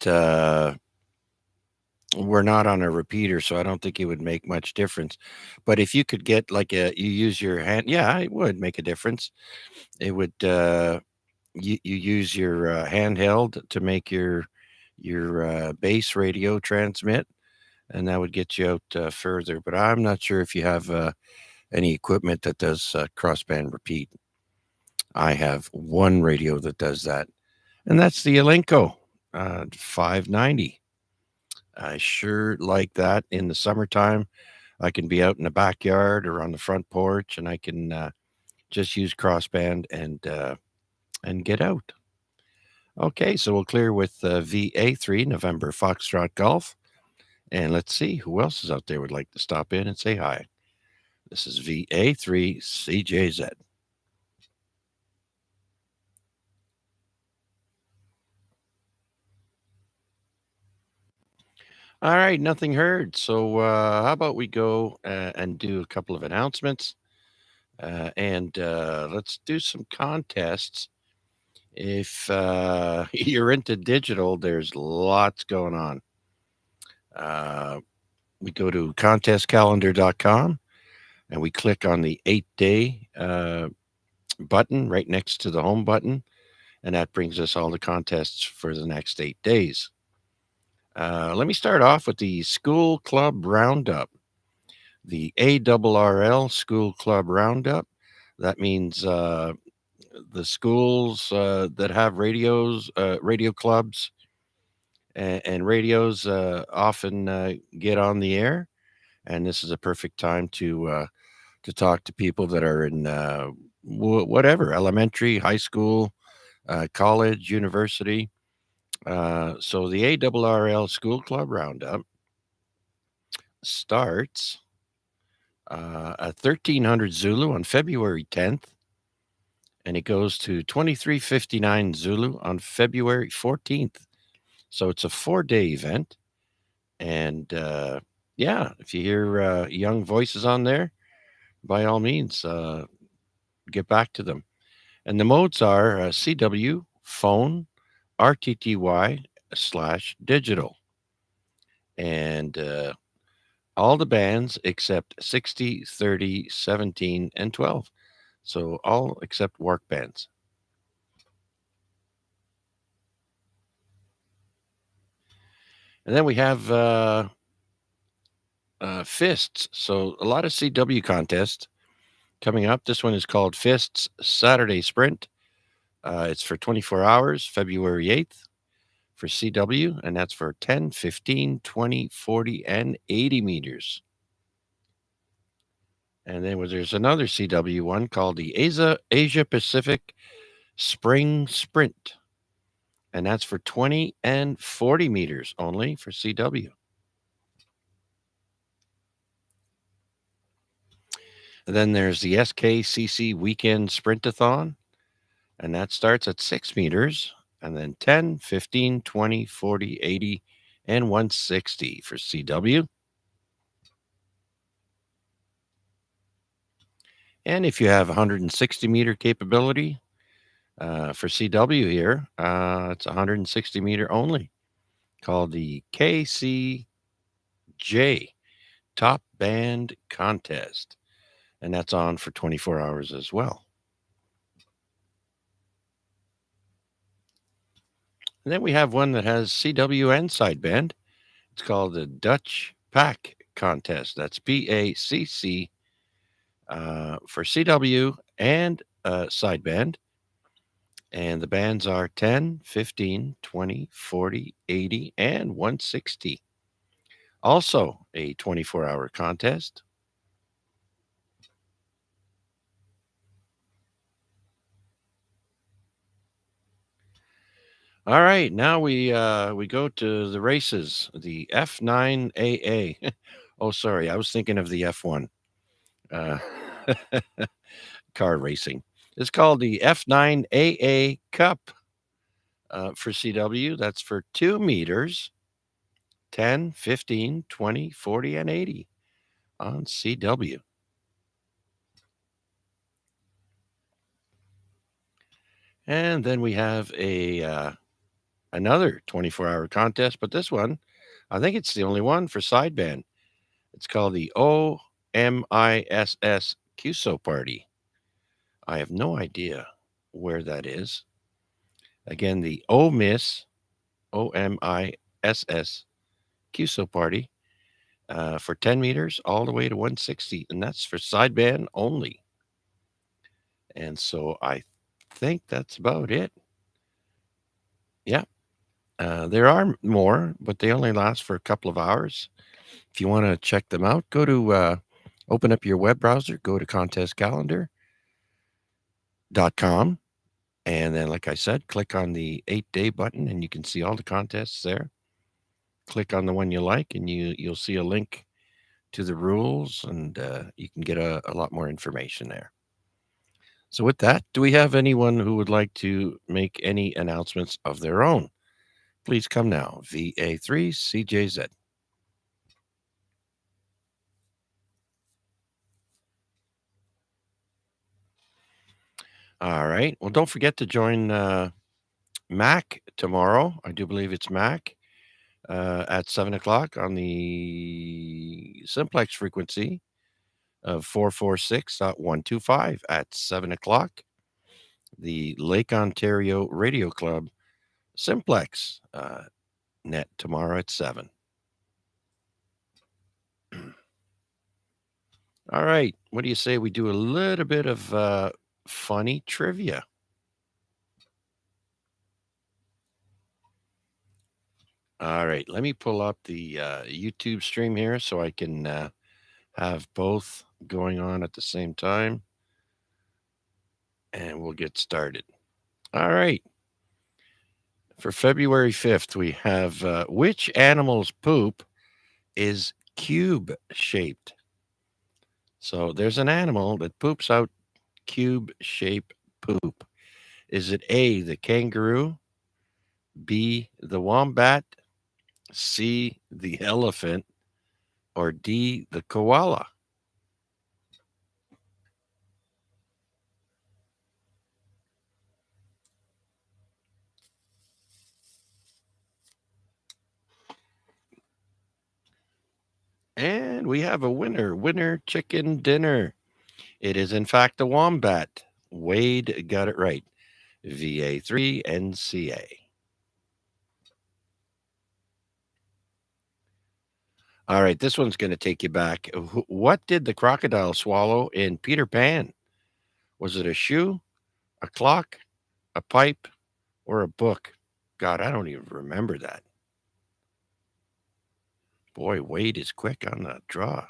we're not on a repeater, so I don't think it would make much difference. But if you could get like you use your hand, yeah, it would make a difference. It would, you use your handheld to make your base radio transmit, and that would get you out further. But I'm not sure if you have any equipment that does crossband repeat. I have one radio that does that, and that's the Elenco 590. I sure like that in the summertime. I can be out in the backyard or on the front porch, and I can just use crossband and get out. Okay, so we'll clear with VA3 November Foxtrot Golf, and let's see who else is out there would like to stop in and say hi. This is VA3 CJZ. All right, nothing heard. So how about we go and do a couple of announcements, and let's do some contests. If you're into digital, there's lots going on. We go to contestcalendar.com and we click on the 8-day button right next to the home button, and that brings us all the contests for the next 8 days. Let me start off with the School Club Roundup, the ARRL School Club Roundup. That means the schools that have radio clubs, and radios often get on the air, and this is a perfect time to talk to people that are in whatever elementary, high school, college, university. So the ARRL School Club Roundup starts at 1300 Zulu on February 10th, and it goes to 2359 Zulu on February 14th. So it's a 4-day event. And yeah, if you hear young voices on there, by all means, get back to them. And the modes are CW, phone, RTTY/digital. And all the bands except 60, 30, 17, and 12. So all except work bands. And then we have Fists. So a lot of CW contests coming up. This one is called Fists Saturday Sprint. It's for 24 hours, February 8th for CW, and that's for 10, 15, 20, 40, and 80 meters. And then there's another CW one called the Asia Pacific Spring Sprint, and that's for 20 and 40 meters only for CW. And then there's the SKCC Weekend Sprintathon, and that starts at 6 meters, and then 10, 15, 20, 40, 80, and 160 for CW. And if you have 160 meter capability for CW here, it's 160 meter only, called the KCJ Top Band Contest. And that's on for 24 hours as well. And then we have one that has CW and sideband. It's called the Dutch Pack Contest. That's PACC for CW and sideband. And the bands are 10, 15, 20, 40, 80, and 160. Also a 24-hour contest. All right, now we go to the races, the F9AA. Oh, sorry, I was thinking of the F1 uh, car racing. It's called the F9AA Cup for CW. That's for 2 meters, 10, 15, 20, 40, and 80 on CW. And then we have a another 24-hour contest, but this one, I think it's the only one for sideband. It's called the OMISS QSO Party. I have no idea where that is. Again, the OMISS QSO Party for 10 meters all the way to 160, and that's for sideband only. And so I think that's about it. Yeah. There are more, but they only last for a couple of hours. If you want to check them out, go to open up your web browser, go to contestcalendar.com. And then, like I said, click on the 8-day button and you can see all the contests there. Click on the one you like and you'll see a link to the rules and you can get a lot more information there. So with that, do we have anyone who would like to make any announcements of their own? Please come now, VA3CJZ. All right. Well, don't forget to join Mac tomorrow. I do believe it's Mac at 7 o'clock on the Simplex frequency of 446.125 at 7 o'clock. The Lake Ontario Radio Club Simplex Net tomorrow at 7. All right. What do you say we do a little bit of funny trivia? All right. Let me pull up the YouTube stream here so I can have both going on at the same time. And we'll get started. All right. For February 5th, we have which animal's poop is cube shaped? So there's an animal that poops out cube shaped poop. Is it A, the kangaroo, B, the wombat, C, the elephant, or D, the koala? And we have a winner. Winner chicken dinner. It is, in fact, the wombat. Wade got it right. VA3NCA. All right, this one's going to take you back. What did the crocodile swallow in Peter Pan? Was it a shoe, a clock, a pipe, or a book? God, I don't even remember that. Boy, Wade is quick on the draw.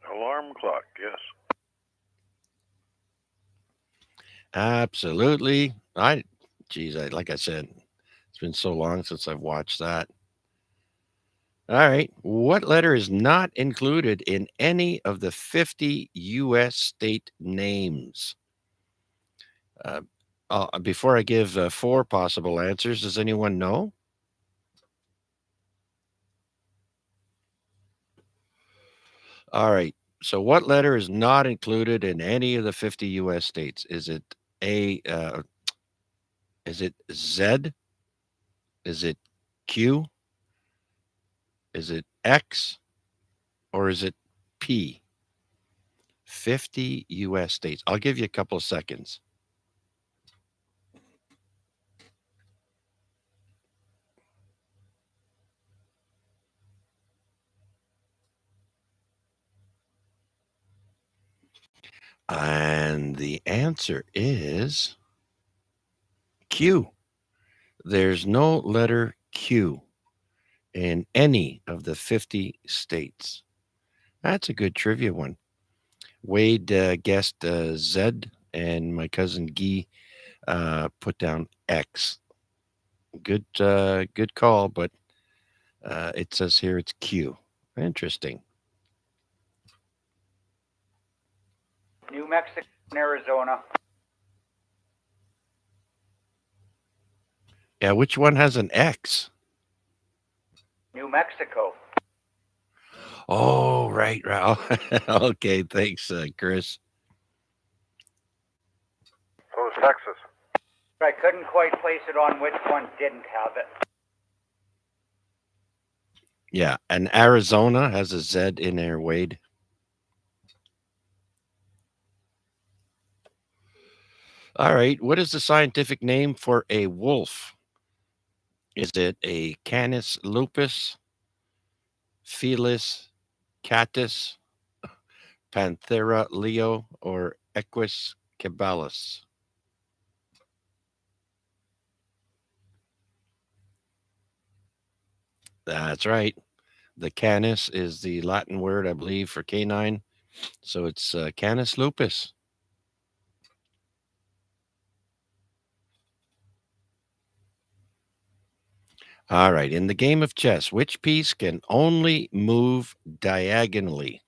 Alarm clock, yes. Absolutely. Like I said, it's been so long since I've watched that. All right. What letter is not included in any of the 50 U.S. state names? Before I give 4 possible answers, does anyone know? All right. So, what letter is not included in any of the 50 U.S. states? Is it A? Is it Z? Is it Q? Is it X? Or is it P? 50 U.S. states. I'll give you a couple of seconds. And the answer is Q. There's no letter Q in any of the 50 states. That's a good trivia one. Wade guessed Z, and my cousin Guy put down X. Good call, but it says here it's Q. Interesting. New Mexico and Arizona. Yeah, which one has an X? New Mexico. Oh, right. Okay, thanks, Chris. So is Texas. I couldn't quite place it on which one didn't have it. Yeah, and Arizona has a Z in there, Wade. All right, what is the scientific name for a wolf? Is it a Canis lupus, Felis catus, Panthera leo, or Equus caballus? That's right. The canis is the Latin word, I believe, for canine. So it's Canis lupus. All right. In the game of chess, which piece can only move diagonally?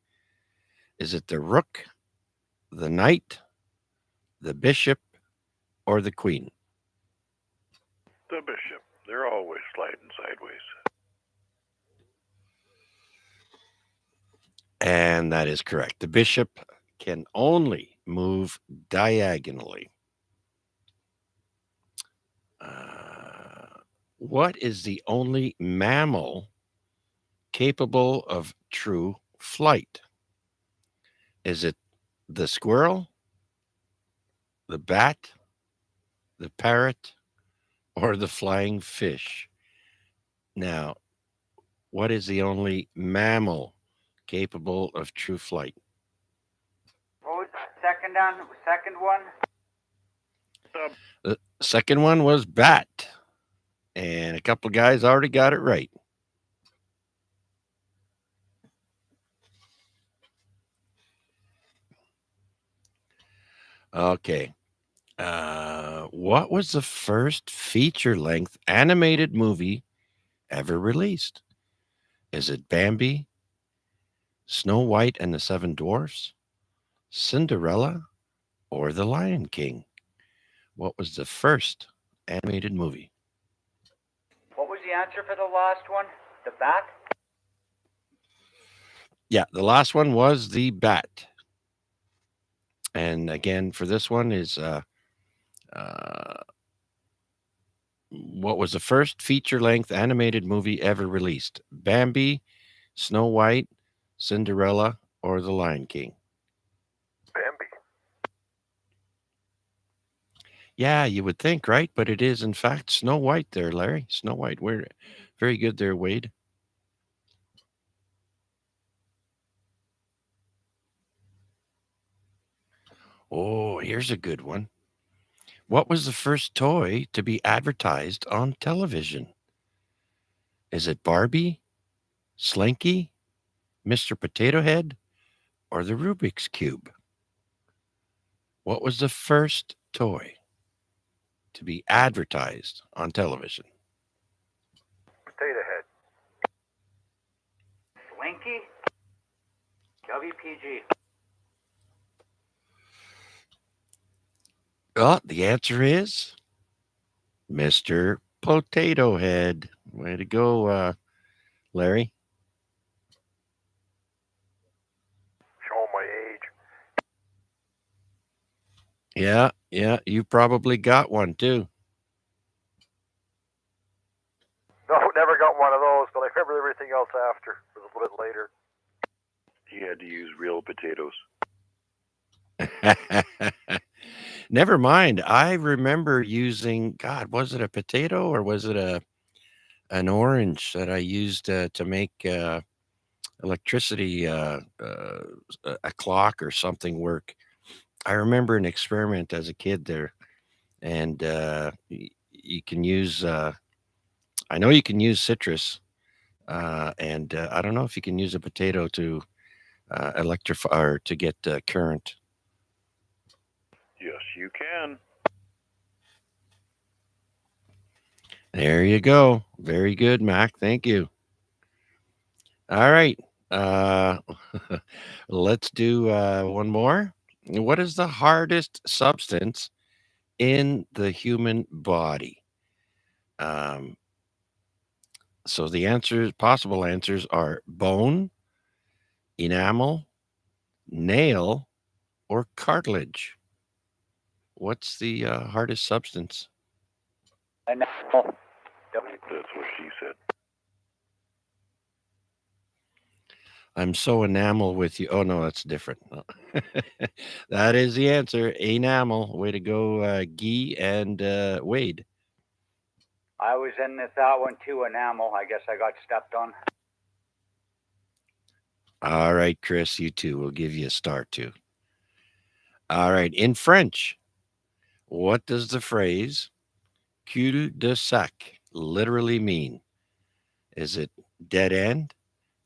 Is it the rook, the knight, the bishop, or the queen? The bishop. They're always sliding sideways. And that is correct. The bishop can only move diagonally. What is the only mammal capable of true flight? Is it the squirrel, the bat, the parrot, or the flying fish? Now, what is the only mammal capable of true flight? What was the second one? The second one was bat. And a couple of guys already got it right. Okay. What was the first feature length animated movie ever released? Is it Bambi, Snow White and the Seven Dwarfs, Cinderella, or The Lion King? What was the first animated movie? What was the answer for the last one? The bat? Yeah, the last one was The Bat. And again, for this one is what was the first feature length animated movie ever released? Bambi, Snow White, Cinderella, or The Lion King? Bambi. Yeah, you would think, right? But it is, in fact, Snow White there, Larry. Snow White. We're very good there, Wade. Oh, here's a good one. What was the first toy to be advertised on television? Is it Barbie, Slinky, Mr. Potato Head, or the Rubik's Cube? What was the first toy to be advertised on television? Potato Head. Slinky? WPG. Well, the answer is Mr. Potato Head. Way to go, Larry. Show my age. Yeah, you probably got one too. No, never got one of those, but I remember everything else after. It was a little bit later. He had to use real potatoes. Never mind. I remember using, God, was it a potato or was it an orange that I used to make electricity, a clock or something work? I remember an experiment as a kid there, and you can use. I know you can use citrus, and I don't know if you can use a potato to electrify or to get current. Yes, you can. There you go. Very good, Mac. Thank you. All right. Uh, let's do one more. What is the hardest substance in the human body? Um, so the answers, possible answers are bone, enamel, nail, or cartilage. What's the hardest substance? Enamel. That's what she said. I'm so enamel with you. Oh no, that's different. No. That is the answer. Enamel. Way to go, Guy and Wade. I was in that one too, enamel. I guess I got stepped on. All right, Chris, you too. We'll give you a star too. All right. In French, what does the phrase cul de sac literally mean? Is it dead end,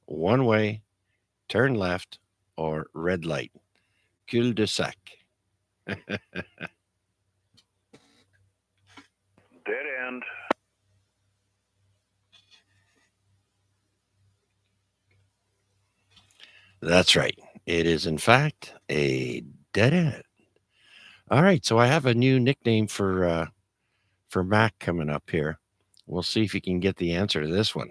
one way, turn left, or red light? Cul de sac. Dead end. That's right. It is, in fact, a dead end. All right. So I have a new nickname for Mac coming up here. We'll see if you can get the answer to this one.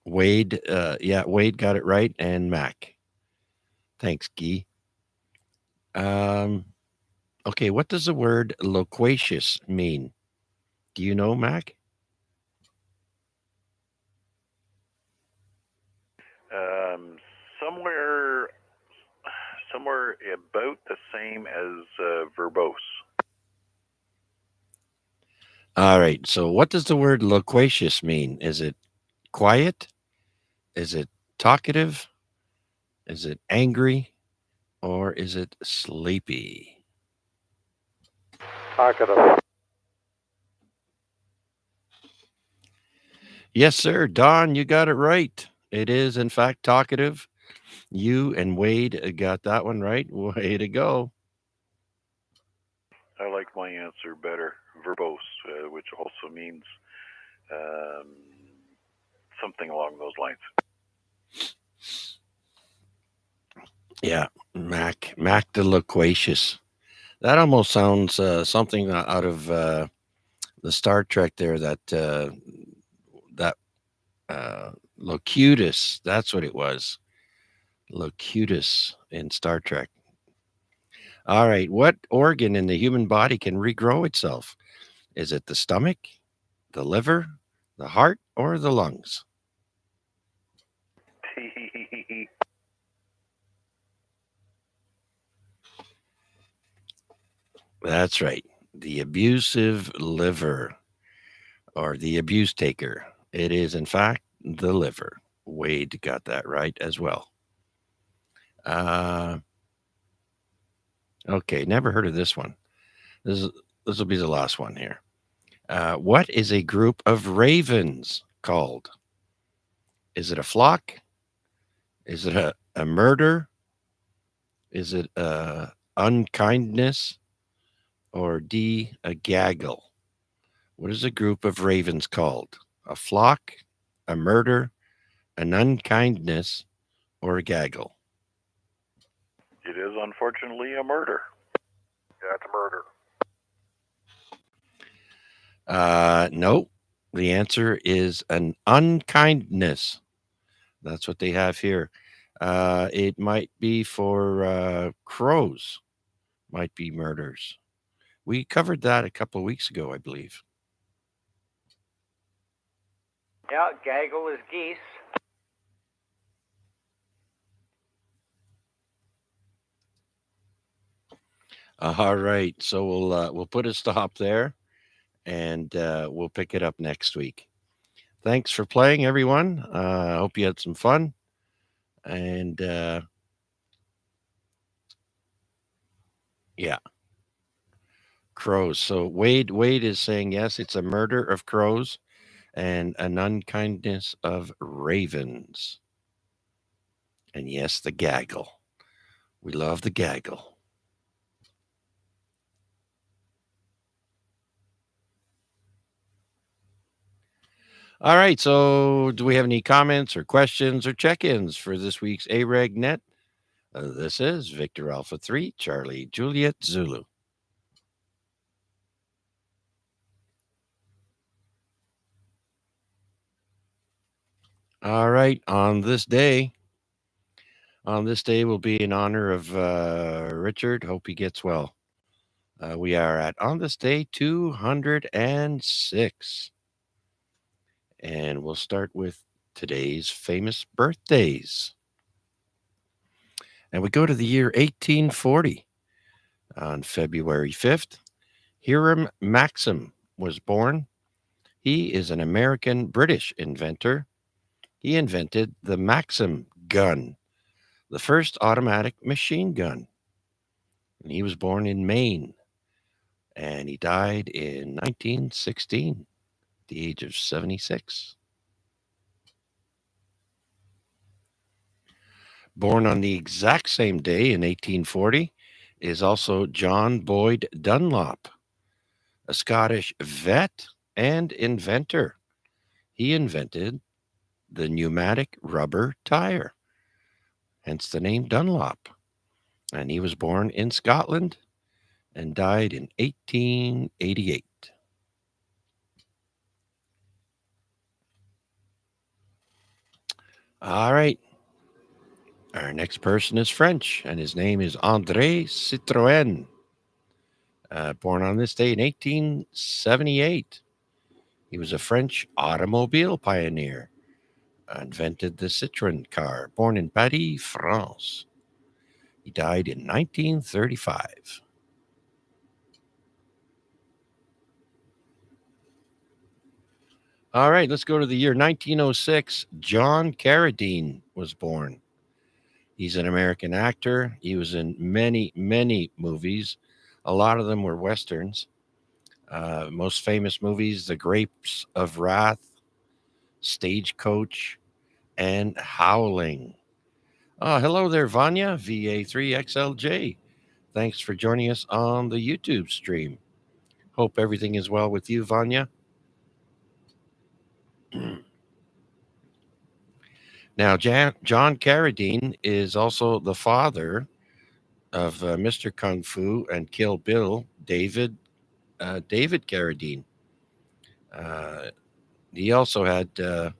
Wade, yeah, Wade got it right, and Mac. Thanks, Guy. Um, okay, what does the word loquacious mean? Do you know, Mac? Um, somewhere, somewhere about the same as verbose. All right. So, what does the word loquacious mean? Is it quiet? Is it talkative? Is it angry? Or is it sleepy? Talkative. Yes, sir. Don, you got it right. It is, in fact, talkative. You and Wade got that one right. Way to go. I like my answer better, verbose, which also means um, something along those lines. Yeah, Mac the loquacious. That almost sounds something out of the Star Trek there. That Locutus. That's what it was. Locutus in Star Trek. All right. What organ in the human body can regrow itself? Is it the stomach, the liver, the heart, or the lungs? That's right. The abusive liver or the abuse taker. It is, in fact, the liver. Wade got that right as well. Uh, okay. Never heard of this one. This will be the last one here. What is a group of ravens called? Is it a flock? Is it a murder? Is it a unkindness? Or D, a gaggle? What is a group of ravens called? A flock, a murder, an unkindness, or a gaggle? It is unfortunately a murder. Yeah, it's a murder. No. The answer is an unkindness. That's what they have here. It might be for crows, might be murders. We covered that a couple of weeks ago, I believe. Yeah, gaggle is geese. All right, so we'll put a stop there, and we'll pick it up next week. Thanks for playing, everyone. I hope you had some fun, and Yeah, crows. So Wade is saying yes, it's a murder of crows and an unkindness of ravens. And yes, the gaggle. We love the gaggle. All right. So, do we have any comments or questions or check ins for this week's AREG Net? This is Victor Alpha 3, Charlie Juliet Zulu. All right. On this day will be in honor of Richard. Hope he gets well. We are at on this day 206. And we'll start with today's famous birthdays. And we go to the year 1840. On February 5th, Hiram Maxim was born. He is an American British inventor. He invented the Maxim gun, the first automatic machine gun. And he was born in Maine. And he died in 1916, at the age of 76. Born on the exact same day in 1840 is also John Boyd Dunlop, a Scottish vet and inventor. He invented the pneumatic rubber tire, hence the name Dunlop. And he was born in Scotland and died in 1888. All right. Our next person is French, and his name is André Citroën. Born on this day in 1878. He was a French automobile pioneer. Invented the Citroën car. Born in Paris, France. He died in 1935. All right, let's go to the year 1906. John Carradine was born. He's an American actor. He was in many, many movies. A lot of them were Westerns. Most famous movies, The Grapes of Wrath, Stagecoach, and Howling. Hello there, Vanya, VA3XLJ. Thanks for joining us on the YouTube stream. Hope everything is well with you, Vanya. Now, John Carradine is also the father of Mr. Kung Fu and Kill Bill, David Carradine. He also had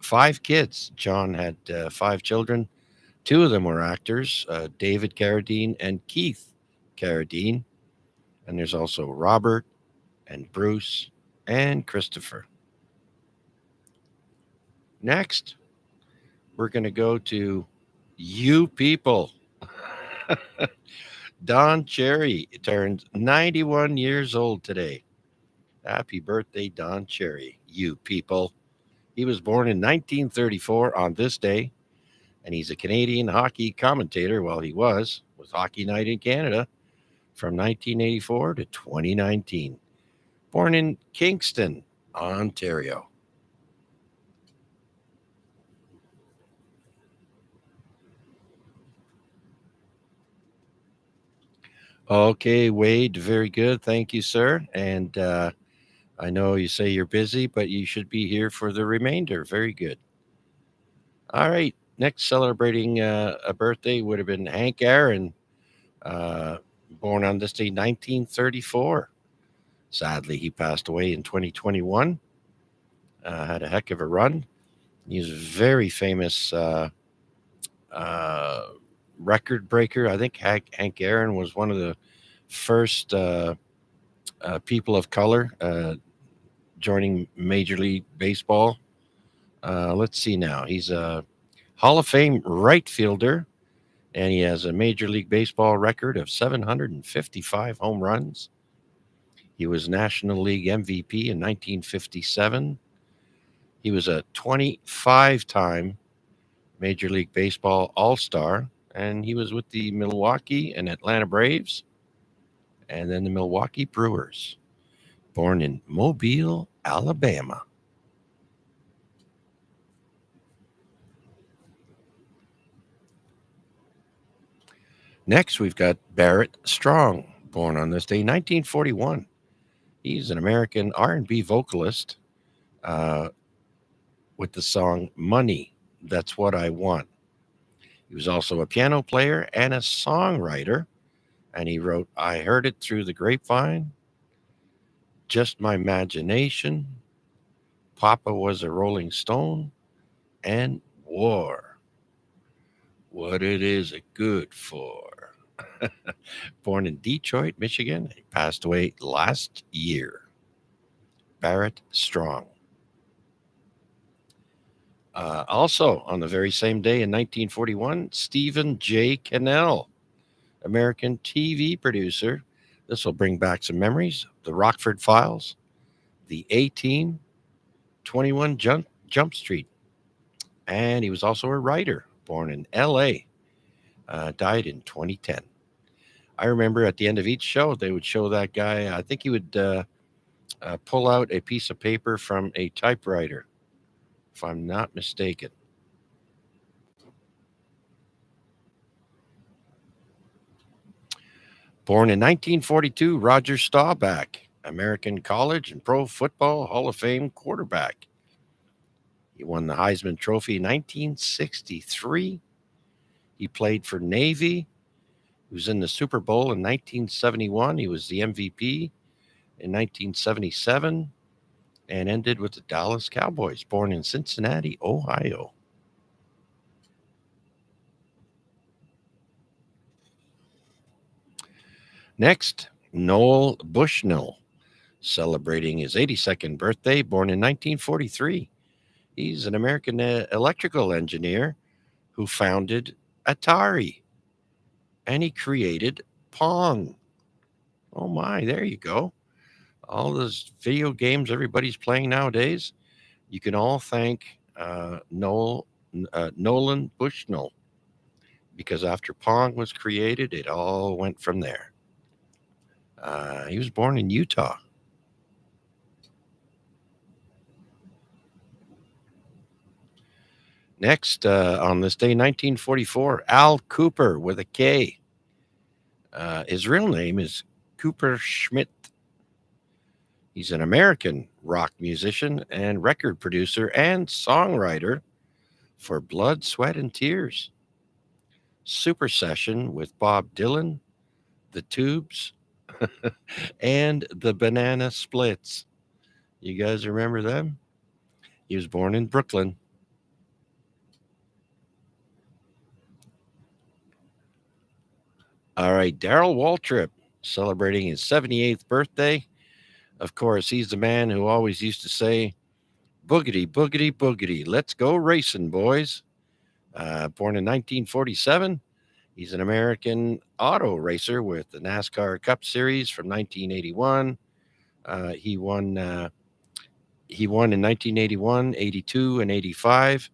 5 kids. John had 5 children. 2 of them were actors, David Carradine and Keith Carradine. And there's also Robert and Bruce and Christopher. Next, we're going to go to You People. Don Cherry turned 91 years old today. Happy birthday, Don Cherry, You People. He was born in 1934 on this day, and he's a Canadian hockey commentator. Well, he was with Hockey Night in Canada from 1984 to 2019. Born in Kingston, Ontario. Okay, Wade, very good. Thank you, sir. And I know you say you're busy, but you should be here for the remainder. Very good. All right. Next, celebrating a birthday would have been Hank Aaron, born on this day, 1934. Sadly, he passed away in 2021. Had a heck of a run. He's a very famous record breaker. I think Hank Aaron was one of the first people of color joining Major League Baseball. Let's see now. He's a Hall of Fame right fielder, and he has a Major League Baseball record of 755 home runs. He was National League MVP in 1957. He was a 25-time Major League Baseball All-Star and he was with the Milwaukee and Atlanta Braves, and then the Milwaukee Brewers. Born in Mobile, Alabama. Next, we've got Barrett Strong, born on this day, 1941. He's an American R&B vocalist with the song "Money, That's What I Want." He was also a piano player and a songwriter, and he wrote "I Heard It Through the Grapevine," "Just My Imagination," "Papa Was a Rolling Stone," and "War. What It Is It Good For." Born in Detroit, Michigan, he passed away last year. Barrett Strong. Also, on the very same day in 1941, Stephen J. Cannell, American TV producer. This will bring back some memories. The Rockford Files, The A-Team, 21 Jump Street. And he was also a writer, born in L.A., died in 2010. I remember at the end of each show, they would show that guy. I think he would pull out a piece of paper from a typewriter, if I'm not mistaken. Born in 1942, Roger Staubach, American College and Pro Football Hall of Fame quarterback. He won the Heisman Trophy in 1963. He played for Navy. He was in the Super Bowl in 1971. He was the MVP in 1977 and ended with the Dallas Cowboys, born in Cincinnati, Ohio. Next, Noel Bushnell, celebrating his 82nd birthday, born in 1943. He's an American electrical engineer who founded Atari, and he created Pong. Oh my, there you go. All those video games everybody's playing nowadays, you can all thank Nolan Bushnell, because after Pong was created, it all went from there. He was born in Utah. Next, on this day, 1944, Al Cooper with a K. His real name is Cooper Schmidt. He's an American rock musician and record producer and songwriter for Blood, Sweat, and Tears, Super Session with Bob Dylan, The Tubes, and the Banana Splits. You guys remember them? He was born in Brooklyn. All right, Darrell Waltrip, celebrating his 78th birthday. Of course, he's the man who always used to say, "Boogity, boogity, boogity, let's go racing, boys." Born in 1947, he's an American auto racer with the NASCAR Cup Series from 1981. He won in 1981, 82, and 85.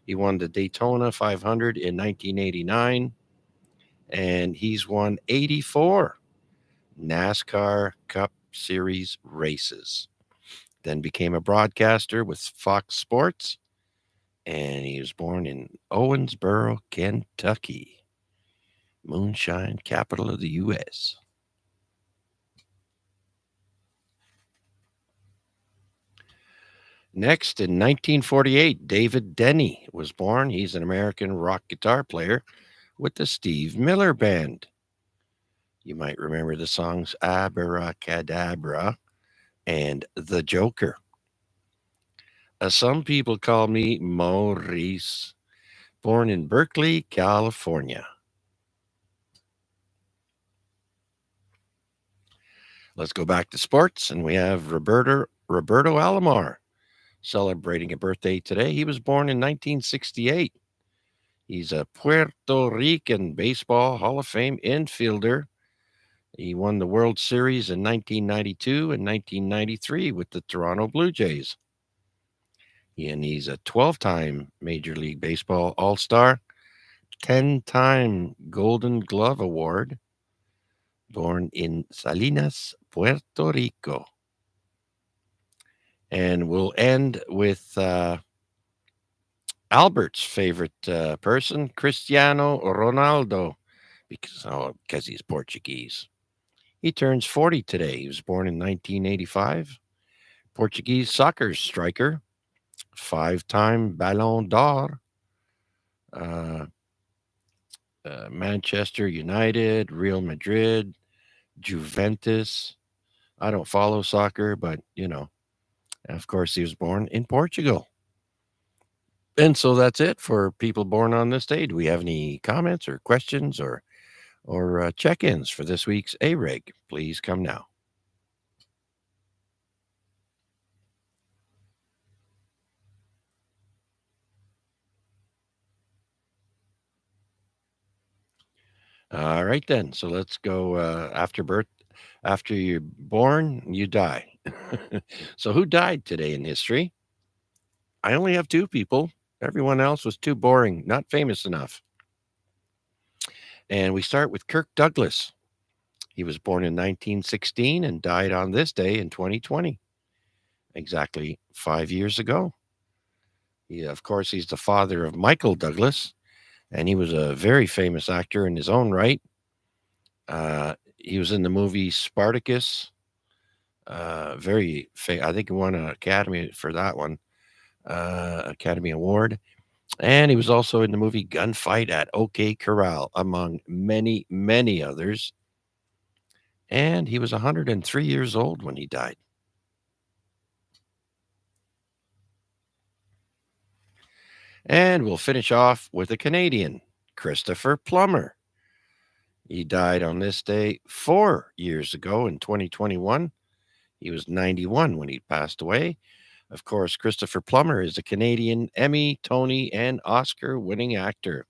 He won the Daytona 500 in 1989, and he's won 84 NASCAR Cup Series races. Then became a broadcaster with Fox Sports, and he was born in Owensboro, Kentucky, moonshine capital of the U.S. Next, in 1948, David Denny was born. He's an American rock guitar player with the Steve Miller Band. You might remember the songs Abracadabra and The Joker. Some people call me Maurice, born in Berkeley, California. Let's go back to sports, and we have Roberto Alomar celebrating a birthday today. He was born in 1968. He's a Puerto Rican Baseball Hall of Fame infielder. He won the World Series in 1992 and 1993 with the Toronto Blue Jays. And he's a 12-time Major League Baseball All-Star, 10-time Golden Glove Award, born in Salinas, Puerto Rico. And we'll end with Albert's favorite person, Cristiano Ronaldo, because he's Portuguese. He turns 40 today. He was born in 1985. Portuguese soccer striker, 5-time Ballon d'Or, uh, Manchester United, Real Madrid, Juventus. I don't follow soccer, but of course, he was born in Portugal. And so that's it for people born on this day. Do we have any comments or questions or check-ins for this week's AREG? Please come now. All right, then. So let's go after birth. After you're born, you die. So who died today in history? I only have 2 people. Everyone else was too boring, not famous enough. And we start with Kirk Douglas. He was born in 1916 and died on this day in 2020, exactly 5 years ago. Of course, he's the father of Michael Douglas, and he was a very famous actor in his own right. He was in the movie Spartacus. I think he won an Academy for that one, Academy Award. And he was also in the movie Gunfight at OK Corral, among many, many others. And he was 103 years old when he died. And we'll finish off with a Canadian, Christopher Plummer. He died on this day 4 years ago in 2021. He was 91 when he passed away. Of course, Christopher Plummer is a Canadian Emmy, Tony, and Oscar winning actor.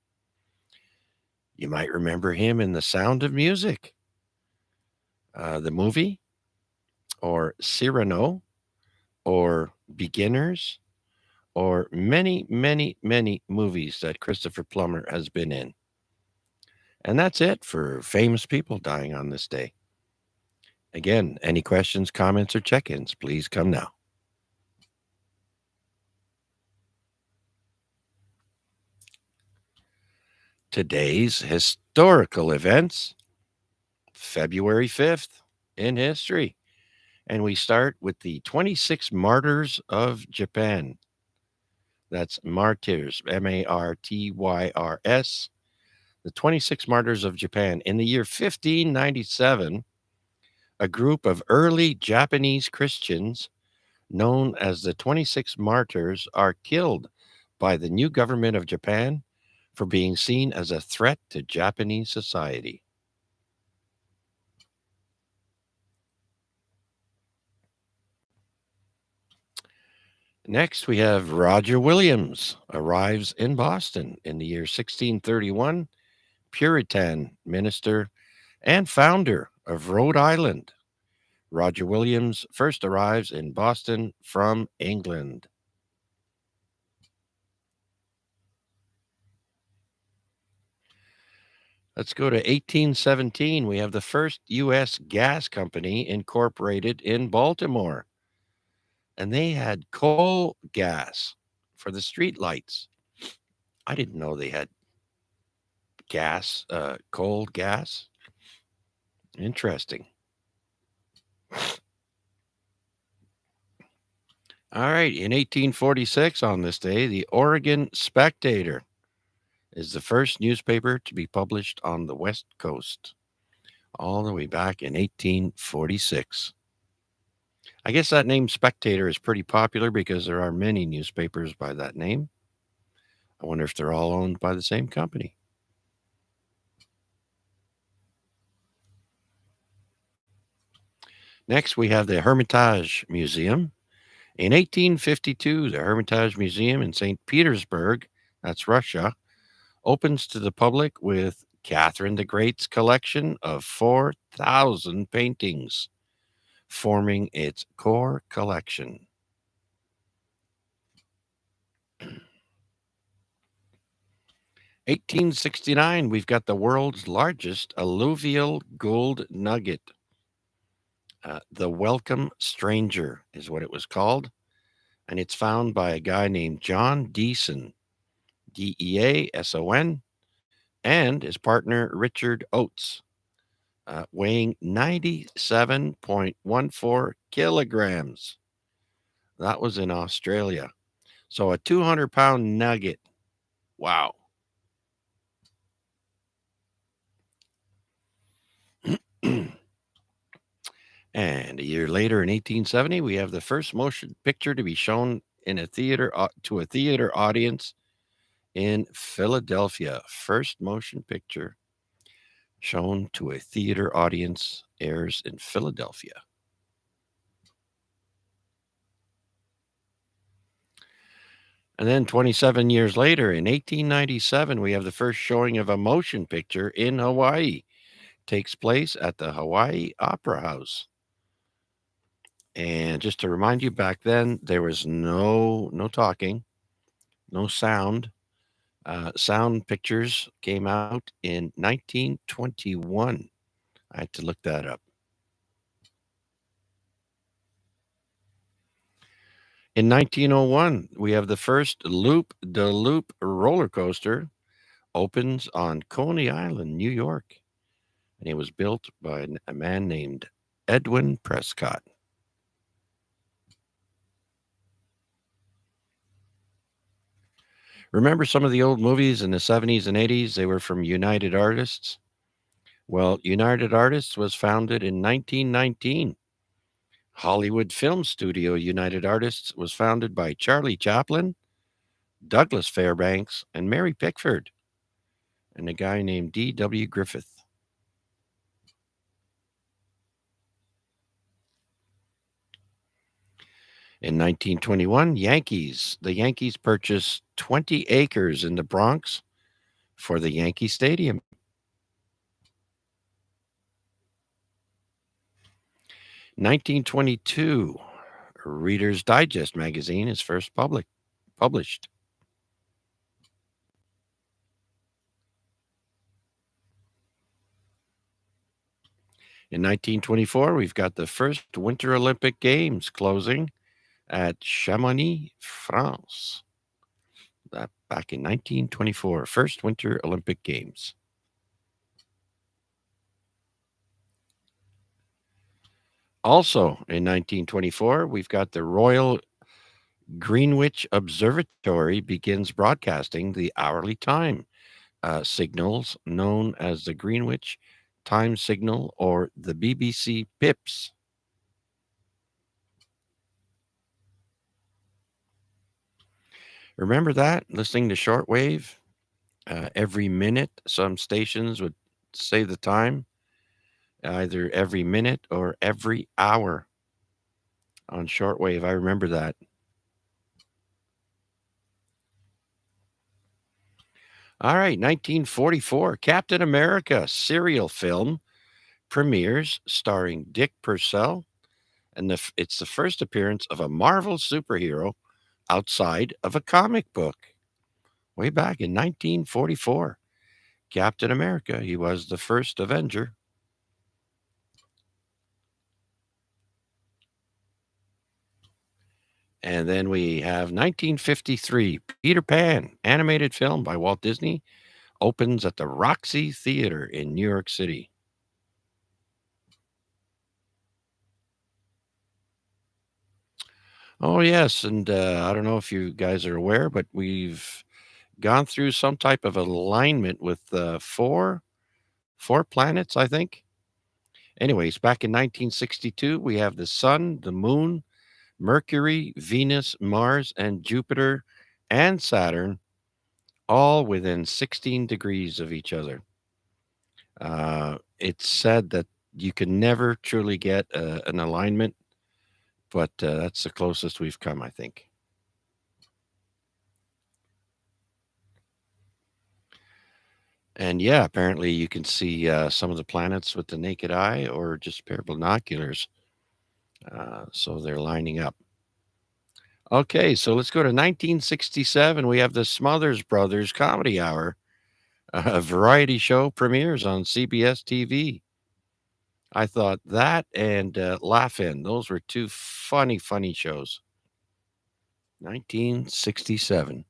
You might remember him in The Sound of Music, the movie, or Cyrano, or Beginners, or many, many, many movies that Christopher Plummer has been in. And that's it for famous people dying on this day. Again, any questions, comments, or check-ins, please come now. Today's historical events, February 5th in history. And we start with the 26 martyrs of Japan. That's martyrs, Martyrs. The 26 martyrs of Japan. In the year 1597, a group of early Japanese Christians known as the 26 martyrs are killed by the new government of Japan for being seen as a threat to Japanese society. Next, we have Roger Williams arrives in Boston in the year 1631, Puritan minister and founder of Rhode Island. Roger Williams first arrives in Boston from England. Let's go to 1817. We have the first U.S. gas company incorporated in Baltimore. And they had coal gas for the street lights. I didn't know they had gas, coal gas. Interesting. All right. In 1846, on this day, the Oregon Spectator is the first newspaper to be published on the West Coast, all the way back in 1846. I guess that name Spectator is pretty popular because there are many newspapers by that name. I wonder if they're all owned by the same company. Next, we have the Hermitage Museum. In 1852, the Hermitage Museum in St. Petersburg, that's Russia, opens to the public with Catherine the Great's collection of 4,000 paintings, forming its core collection. 1869, we've got the world's largest alluvial gold nugget. The Welcome Stranger is what it was called, and it's found by a guy named John Deason, Deason, and his partner Richard Oates, weighing 97.14 kilograms. That was in Australia. So a 200-pound nugget. Wow. And a year later, in 1870, we have the first motion picture to be shown in a theater to a theater audience in Philadelphia. First motion picture shown to a theater audience airs in Philadelphia. And then 27 years later, in 1897, we have the first showing of a motion picture in Hawaii. Takes place at the Hawaii Opera House. And just to remind you, back then there was no talking, no sound. Sound pictures came out in 1921. I had to look that up. In 1901, we have the first loop-de-loop roller coaster opens on Coney Island, New York. And it was built by a man named Edwin Prescott. Remember some of the old movies in the 70s and 80s? They were from United Artists. Well, United Artists was founded in 1919. Hollywood Film Studio United Artists was founded by Charlie Chaplin, Douglas Fairbanks, and Mary Pickford, and a guy named D.W. Griffith. In 1921, the Yankees purchased 20 acres in the Bronx for the Yankee Stadium. In 1922, Reader's Digest magazine is first published. In 1924, we've got the first Winter Olympic Games closing at Chamonix, France. That back in 1924, first Winter Olympic Games. Also in 1924, we've got the Royal Greenwich Observatory begins broadcasting the hourly time signals known as the Greenwich Time Signal or the BBC PIPS. Remember that? Listening to shortwave? Every minute, some stations would say the time, either every minute or every hour on shortwave. I remember that. All right, 1944, Captain America serial film premieres starring Dick Purcell, and it's the first appearance of a Marvel superhero outside of a comic book. Way back in 1944, Captain America, he was the first Avenger. And then we have 1953, Peter Pan, animated film by Walt Disney, opens at the Roxy Theater in New York City. Oh, yes. And I don't know if you guys are aware, but we've gone through some type of alignment with four planets, I think. Anyways, back in 1962, we have the Sun, the Moon, Mercury, Venus, Mars, and Jupiter, and Saturn, all within 16 degrees of each other. It's said that you can never truly get an alignment, but that's the closest we've come, I think. And yeah, apparently you can see some of the planets with the naked eye or just a pair of binoculars. So they're lining up. Okay, so let's go to 1967. We have the Smothers Brothers Comedy Hour A variety show premieres on CBS TV. I thought that and Laugh-In, those were two funny, funny shows. 1967.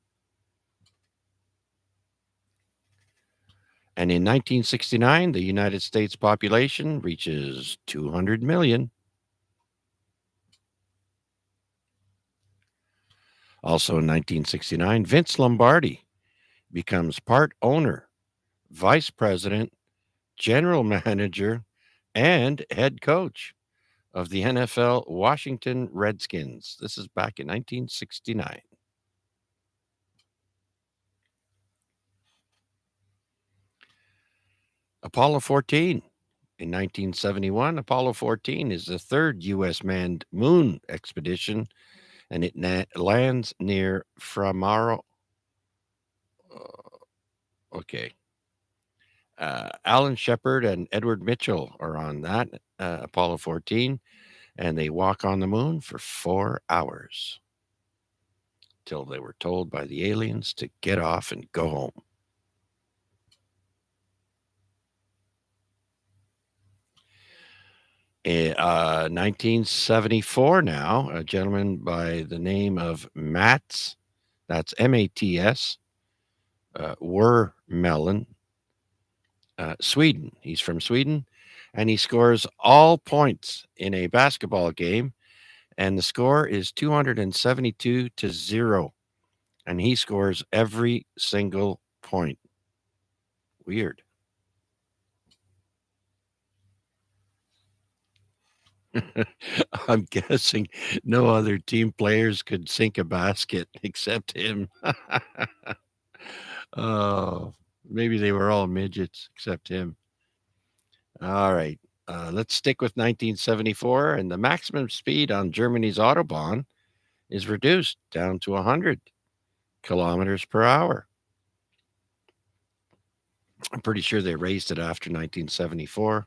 And in 1969, the United States population reaches 200 million. Also in 1969, Vince Lombardi becomes part owner, vice president, general manager, and head coach of the NFL Washington Redskins. This is back in 1969. Apollo 14. In 1971, Apollo 14 is the third U.S. manned moon expedition, and it lands near Framaro. Okay. Alan Shepard and Edward Mitchell are on that Apollo 14, and they walk on the moon for 4 hours till they were told by the aliens to get off and go home. In 1974 now, a gentleman by the name of Mats, that's M-A-T-S, Wermelin, Sweden. He's from Sweden, and he scores all points in a basketball game, and the score is 272-0, and he scores every single point. Weird. I'm guessing no other team players could sink a basket except him. Oh, maybe they were all midgets except him. All right. Let's stick with 1974, and the maximum speed on Germany's Autobahn is reduced down to 100 kilometers per hour. I'm pretty sure they raised it after 1974.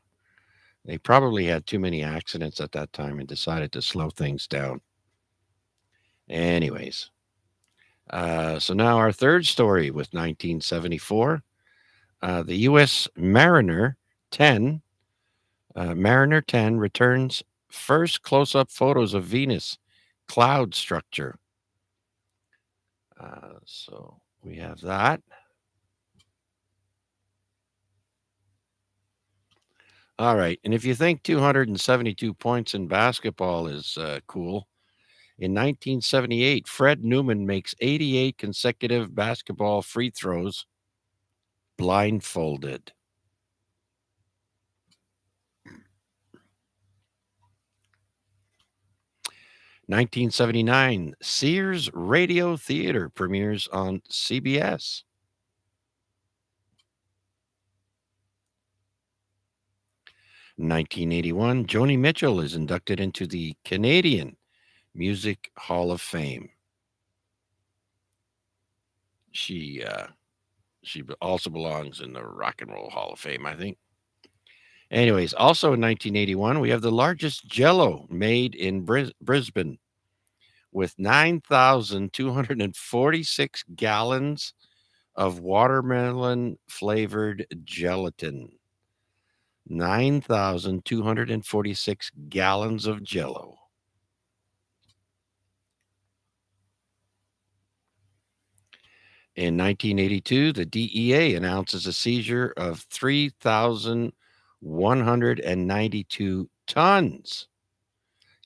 They probably had too many accidents at that time and decided to slow things down. Anyways, so now our third story with 1974. The U.S. Mariner 10 returns first close-up photos of Venus cloud structure. So we have that. All right. And if you think 272 points in basketball is cool, in 1978, Fred Newman makes 88 consecutive basketball free throws blindfolded. (1979) Sears Radio Theater premieres on CBS. 1981, Joni Mitchell is inducted into the Canadian Music Hall of Fame. She also belongs in the Rock and Roll Hall of Fame, I think. Anyways, also in 1981, we have the largest Jell-O made in Brisbane with 9,246 gallons of watermelon-flavored gelatin. 9,246 gallons of Jell-O. In 1982, the DEA announces a seizure of 3,192 tons.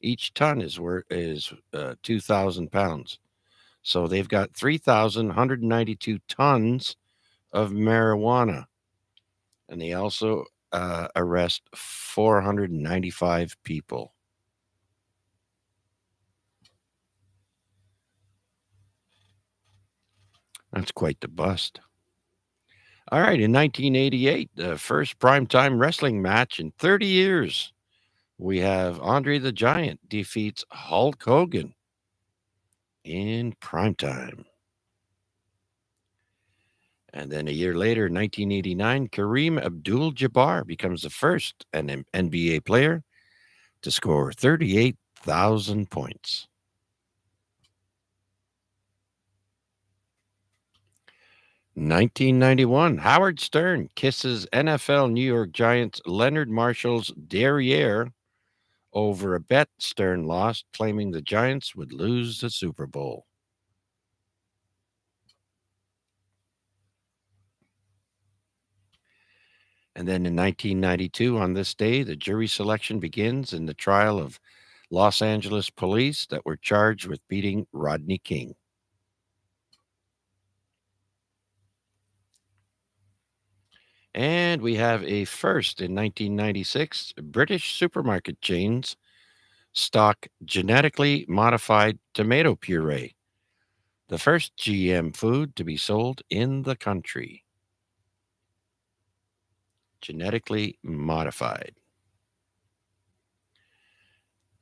Each ton is 2,000 pounds. So they've got 3,192 tons of marijuana. And they also arrest 495 people. That's quite the bust. All right, in 1988, the first primetime wrestling match in 30 years, we have Andre the Giant defeats Hulk Hogan in primetime. And then a year later, 1989, Kareem Abdul-Jabbar becomes the first NBA player to score 38,000 points. 1991, Howard Stern kisses NFL New York Giants Leonard Marshall's derriere over a bet Stern lost, claiming the Giants would lose the Super Bowl. And then in 1992, on this day, the jury selection begins in the trial of Los Angeles police that were charged with beating Rodney King. And we have a first in 1996. British supermarket chains stock genetically modified tomato puree, the first GM food to be sold in the country. Genetically modified.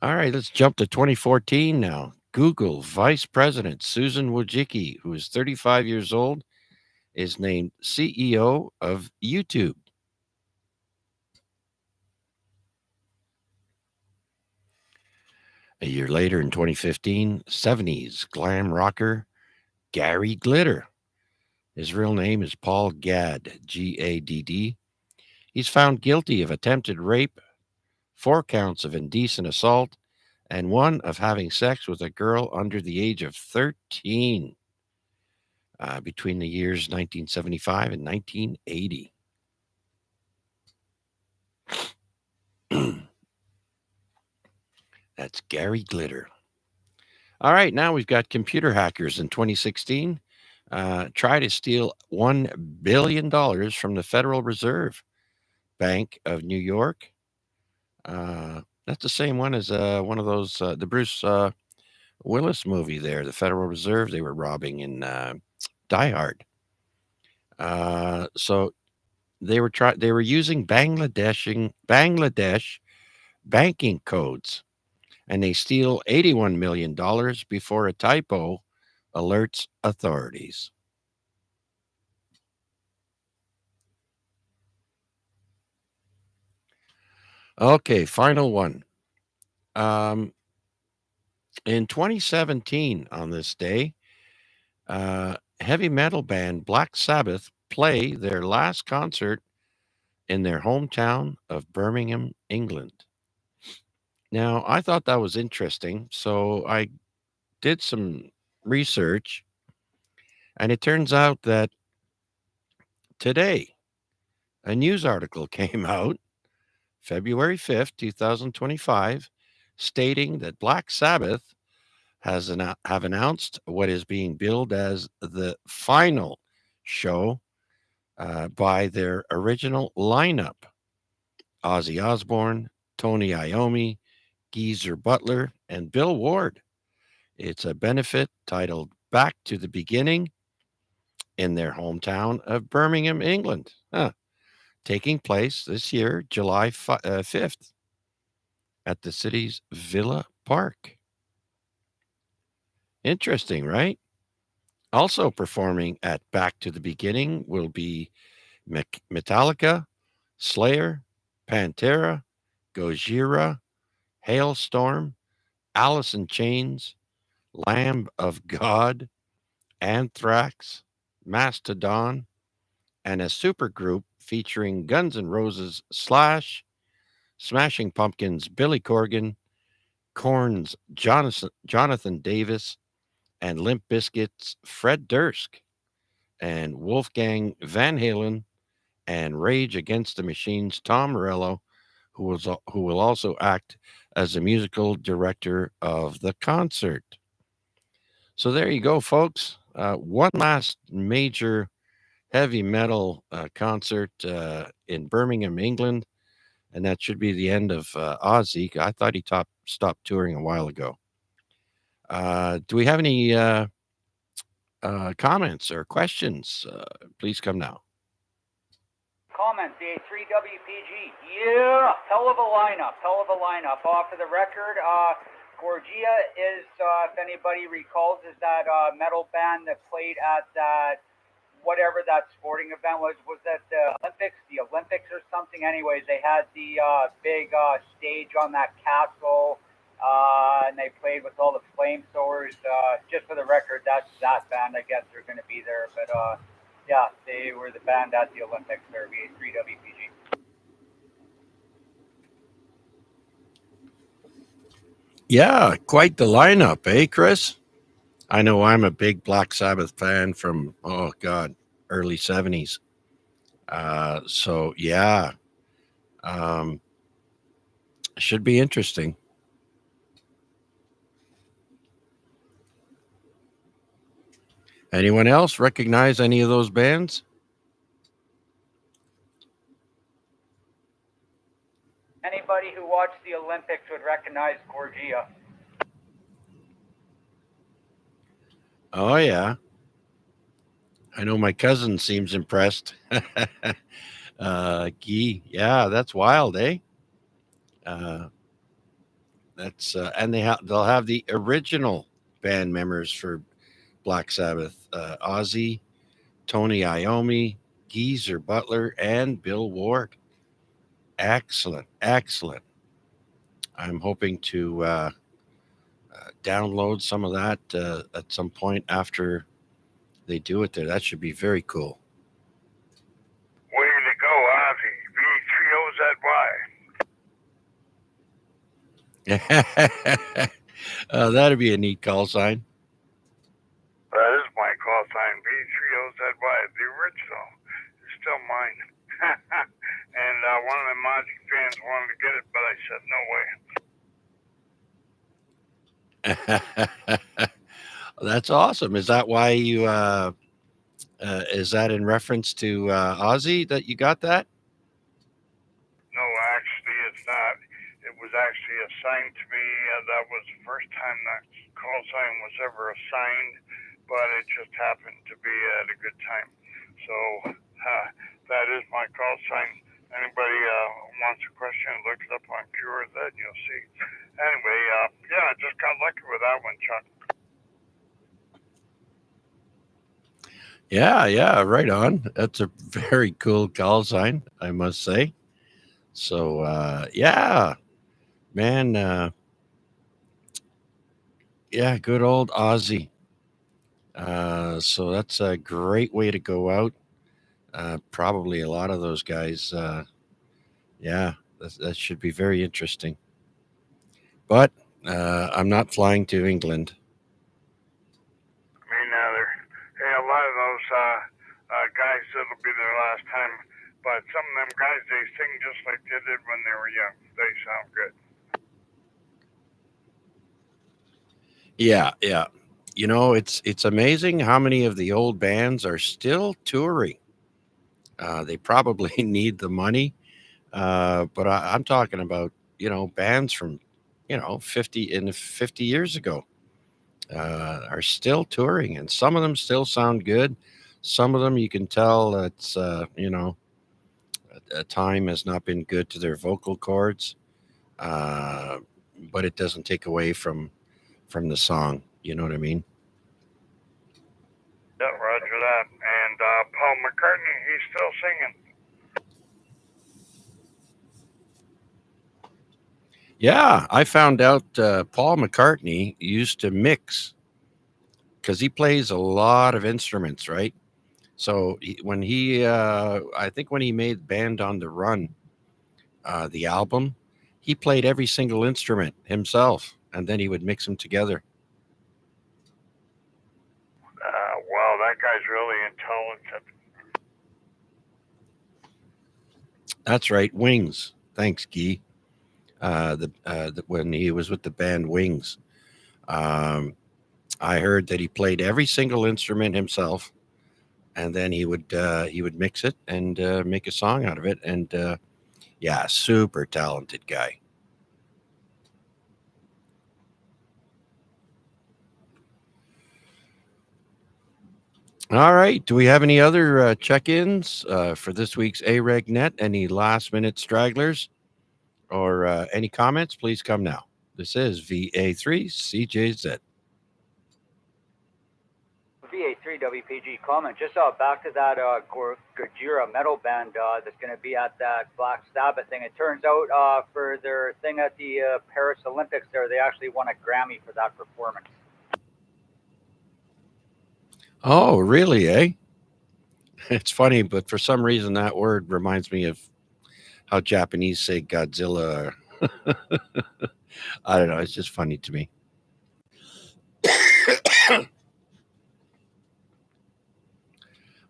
All right, let's jump to 2014 now. Google Vice President Susan Wojcicki, who is 35 years old, is named CEO of YouTube. A year later, in 2015, 70s glam rocker Gary Glitter. His real name is Paul Gadd, Gadd. He's found guilty of attempted rape, 4 counts of indecent assault, and 1 of having sex with a girl under the age of 13 between the years 1975 and 1980. That's Gary Glitter. All right, now we've got computer hackers in 2016 try to steal $1 billion from the Federal Reserve Bank of New York. That's the same one as one of those, the Bruce Willis movie there, the Federal Reserve they were robbing in Die Hard. So they were using Bangladesh banking codes, and they steal $81 million before a typo alerts authorities. Okay, final one. In 2017, on this day, heavy metal band Black Sabbath play their last concert in their hometown of Birmingham, England. Now, I thought that was interesting, so I did some research, and it turns out that today a news article came out February 5th, 2025, stating that Black Sabbath have announced what is being billed as the final show by their original lineup: Ozzy Osbourne, Tony Iommi, Geezer Butler, and Bill Ward. It's a benefit titled Back to the Beginning in their hometown of Birmingham, England, taking place this year, July 5th, at the city's Villa Park. Interesting, right? Also performing at Back to the Beginning will be Metallica, Slayer, Pantera, Gojira, Hailstorm, Alice in Chains, Lamb of God, Anthrax, Mastodon, and a supergroup featuring Guns N' Roses, Slash, Smashing Pumpkins, Billy Corgan, Korn's Jonathan Davis, and Limp Bizkit's Fred Durst, and Wolfgang Van Halen, and Rage Against the Machine's Tom Morello, who will also act as the musical director of the concert. So there you go, folks. One last major heavy metal concert in Birmingham, England, and that should be the end of Ozzy. I thought he stopped touring a while ago. Do we have any comments or questions? Please come now. Comments, the 3WPG. Yeah, hell of a lineup. Off of the record, Gorgia is, if anybody recalls, is that metal band that played at that, whatever that sporting event was that the Olympics or something? Anyways, they had the big stage on that castle, and they played with all the flamethrowers. Just for the record, that's that band. I guess they're going to be there, but Yeah, they were the band at the Olympics. They're VA3 WPG. Yeah, quite the lineup, eh, Chris? I know I'm a big Black Sabbath fan from, oh God, early 70s. So, yeah, um, should be interesting. Anyone else recognize any of those bands? Anybody who watched the Olympics would recognize Gorgia. Oh, yeah. I know my cousin seems impressed. Guy, yeah, that's wild, eh? Uh, that's and they'll have the original band members for Black Sabbath: Ozzy, Tony Iommi, Geezer Butler, and Bill Ward. Excellent, excellent. I'm hoping to download some of that at some point after they do it there. That should be very cool. Way to go, Ozzy. V3OZY. That'd be a neat call sign. That is my call sign, V3OZY. The original is still mine. And one of the Ozzy fans wanted to get it, but I said no way. That's awesome. Is that why you? Is that in reference to Ozzy that you got that? No, actually, it's not. It was actually assigned to me. That was the first time that call sign was ever assigned, but it just happened to be at a good time. So that is my call sign. Anybody wants a question, look it up on QRZ, and you'll see. Anyway, yeah, I just got lucky with that one, Chuck. Yeah, right on. That's a very cool call sign, I must say. So, yeah, man, yeah, good old Ozzy. So that's a great way to go out. Probably a lot of those guys, yeah, that should be very interesting. But I'm not flying to England. Me neither. Hey, a lot of those guys, it'll be their last time. But some of them guys, they sing just like they did when they were young. They sound good. Yeah. You know, it's amazing how many of the old bands are still touring. They probably need the money, but I'm talking about bands from 50 years ago are still touring, and some of them still sound good. Some of them you can tell it's a time has not been good to their vocal cords, uh, but it doesn't take away from the song. You know what I mean? Yeah, roger that. And Paul McCartney, he's still singing. Yeah, I found out Paul McCartney used to mix because he plays a lot of instruments, right? So I think when he made Band on the Run, the album, he played every single instrument himself, and then he would mix them together. Wow, that guy's really intelligent. That's right, Wings. Thanks, Guy. When he was with the band Wings, um, I heard that he played every single instrument himself, and then he would mix it and make a song out of it. And yeah, super talented guy. All right. Do we have any other check-ins for this week's AREG Net? Any last-minute stragglers or any comments? Please come now. This is VA3CJZ. VA3 WPG comment. Just back to that Gojira metal band that's going to be at that Black Sabbath thing. It turns out for their thing at the Paris Olympics there, they actually won a Grammy for that performance. Oh, really, eh? It's funny, but for some reason that word reminds me of how Japanese say Godzilla. I don't know. It's just funny to me.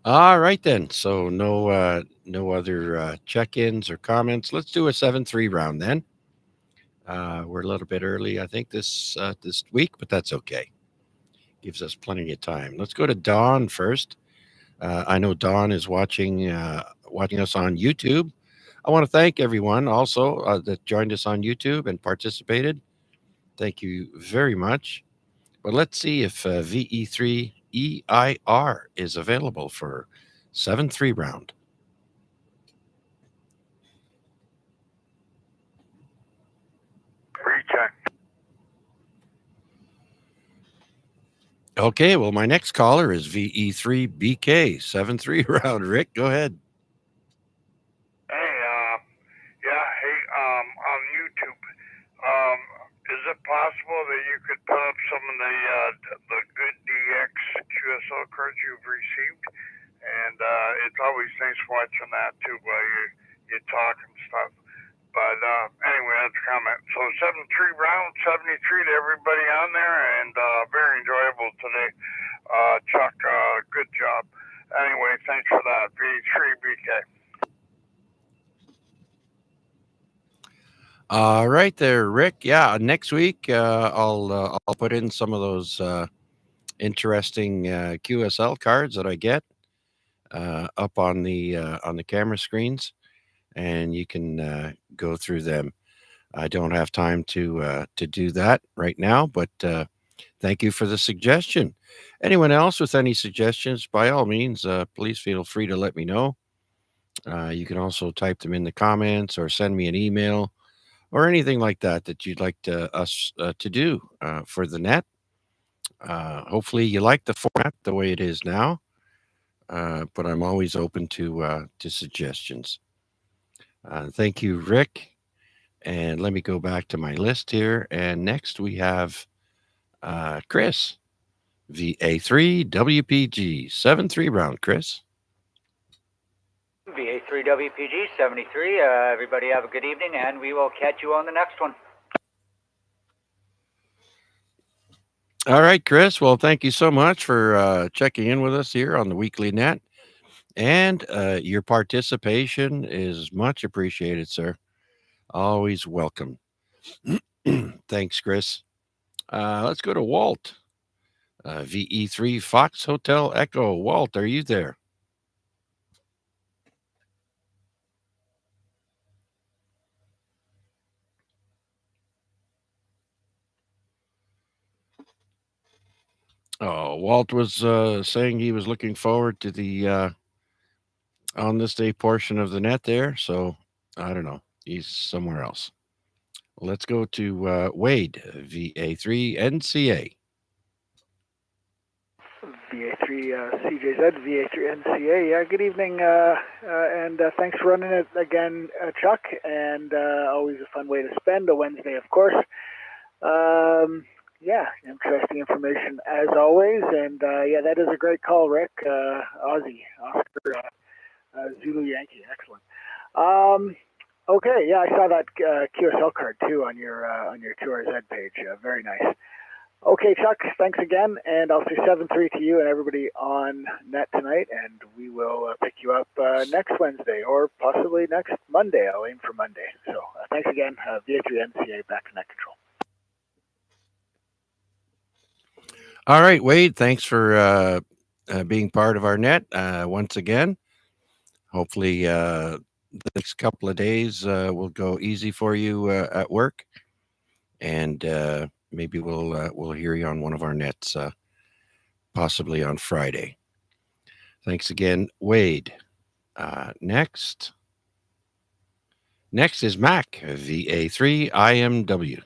All right then. So no other check-ins or comments. Let's do a 7-3 round then. We're a little bit early, I think, this week, but that's okay. Gives us plenty of time. Let's go to Don first. I know Don is watching us on YouTube. I want to thank everyone also that joined us on YouTube and participated. Thank you very much. But let's see if VE3EIR is available for 7-3 round. Recheck. Okay, well, my next caller is VE3BK 7-3 round. Rick, go ahead. Hey, hey, on YouTube, is it possible that you could put up some of the good DX QSL cards you've received? And it's always nice watching that too while you talk and stuff. But anyway, that's a comment. So 7-3 round, 73 to everybody on there, and very enjoyable today. Chuck, good job. Anyway, thanks for that. V3BK. All right there, Rick. Yeah, next week I'll put in some of those interesting QSL cards that I get up on the camera screens, and you can go through them. I don't have time to do that right now, but thank you for the suggestion. Anyone else with any suggestions, by all means, please feel free to let me know. You can also type them in the comments or send me an email or anything like that that you'd like us to do for the net. Hopefully, you like the format the way it is now, but I'm always open to suggestions. Thank you, Rick. And let me go back to my list here. And next we have Chris, VA3 WPG 7-3 round. Chris. VA3 WPG 73. Everybody have a good evening, and we will catch you on the next one. All right, Chris. Well, thank you so much for checking in with us here on the Weekly Net. And your participation is much appreciated, sir. Always welcome. Thanks, Chris. Let's go to Walt. VE3 Fox Hotel Echo. Walt, are you there? Oh, Walt was saying he was looking forward to the on this day portion of the net there. So I don't know. He's somewhere else. Let's go to Wade, VA3 NCA. VA3 CJZ, VA3 NCA. Yeah, good evening, and thanks for running it again, Chuck. And always a fun way to spend a Wednesday, of course. Yeah, interesting information as always. And yeah, that is a great call, Rick. Aussie, Oscar, Zulu Yankee, excellent. Okay, yeah, I saw that QSL card too on your 2RZ page. Very nice. Okay, Chuck, thanks again, and I'll say 7-3 to you and everybody on net tonight, and we will pick you up next Wednesday or possibly next Monday. I'll aim for Monday. So thanks again. VA3 NCA, back to net control. All right, Wade, thanks for being part of our net once again. Hopefully, the next couple of days will go easy for you at work, and maybe we'll hear you on one of our nets, possibly on Friday. Thanks again, Wade. Next is Mac, VA3 IMW.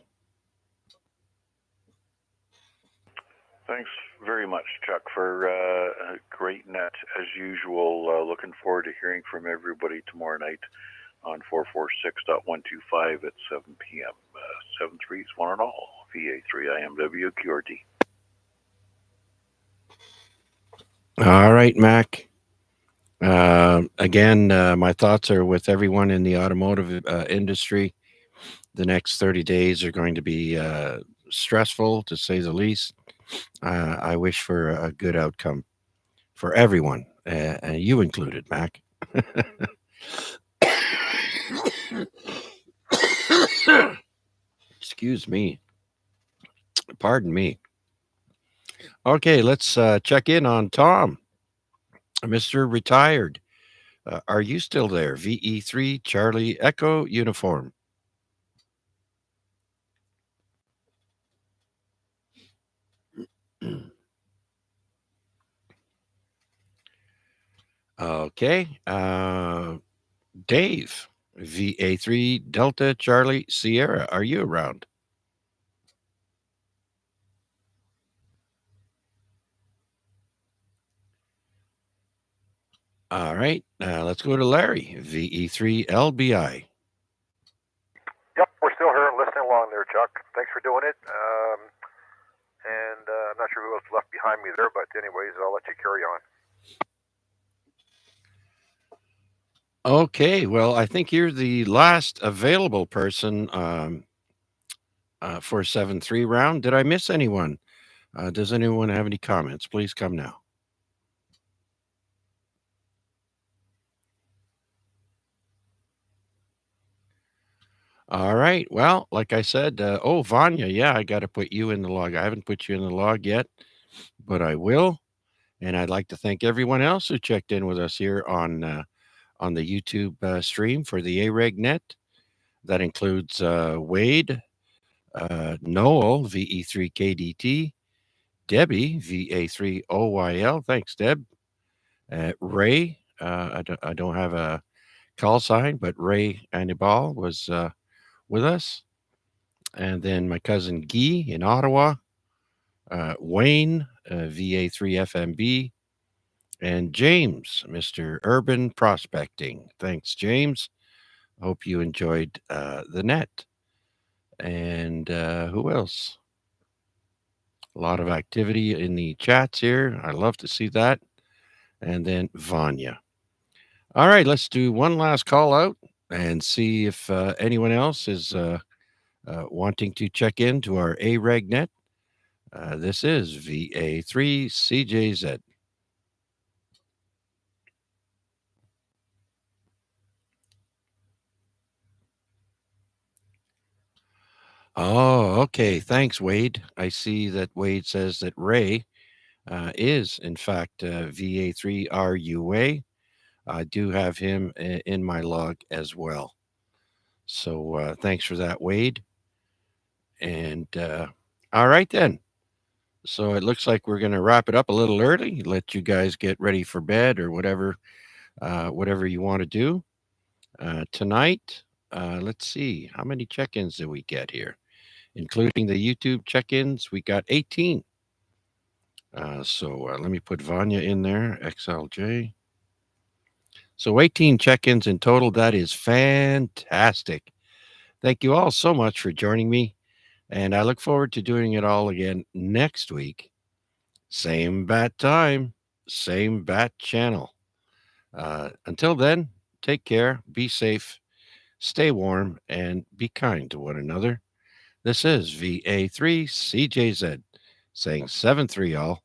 Thanks very much, Chuck, for a great net as usual. Looking forward to hearing from everybody tomorrow night on 446.125 at 7 p.m. 7-3's one and all. VA3 IMW QRT. All right, Mac. Again, my thoughts are with everyone in the automotive industry. The next 30 days are going to be stressful, to say the least. I wish for a good outcome for everyone, and you included, Mac. Excuse me. Pardon me. Okay, let's check in on Tom, Mr. Retired. Are you still there? VE3 Charlie Echo uniform. Okay. Dave, VA3 Delta Charlie Sierra. Are you around? All right. Let's go to Larry, VE3 LBI. Yep, we're still here listening along there, Chuck. Thanks for doing it. I'm not sure who else left behind me there, but anyways, I'll let you carry on. Okay. Well, I think you're the last available person for 7-3 round. Did I miss anyone? Does anyone have any comments? Please come now. All right. Well, like I said, Vanya, yeah, I got to put you in the log. I haven't put you in the log yet, but I will. And I'd like to thank everyone else who checked in with us here on the YouTube stream for the AREG net. That includes Wade, Noel, VE3KDT, Debbie, VA3OYL. Thanks, Deb. Ray, I don't have a call sign, but Ray Anibal was with us. And then my cousin Guy in Ottawa, Wayne, VA3FMB, and James, Mr. Urban Prospecting. Thanks, James. Hope you enjoyed the net. And who else? A lot of activity in the chats here. I love to see that. And then Vanya. All right, let's do one last call out and see if anyone else is wanting to check into our AREG net. This is VA3CJZ. Oh, okay. Thanks, Wade. I see that Wade says that Ray is, in fact, VA3RUA. I do have him in my log as well. So thanks for that, Wade. And all right, then. So it looks like we're going to wrap it up a little early, let you guys get ready for bed or whatever you want to do. Tonight, let's see, how many check-ins did we get here? Including the YouTube check-ins, we got 18. So let me put Vanya in there, XLJ. So 18 check-ins in total. That is fantastic. Thank you all so much for joining me. And I look forward to doing it all again next week. Same bat time, same bat channel. Until then, take care, be safe, stay warm, and be kind to one another. This is VA3CJZ saying 7-3 all.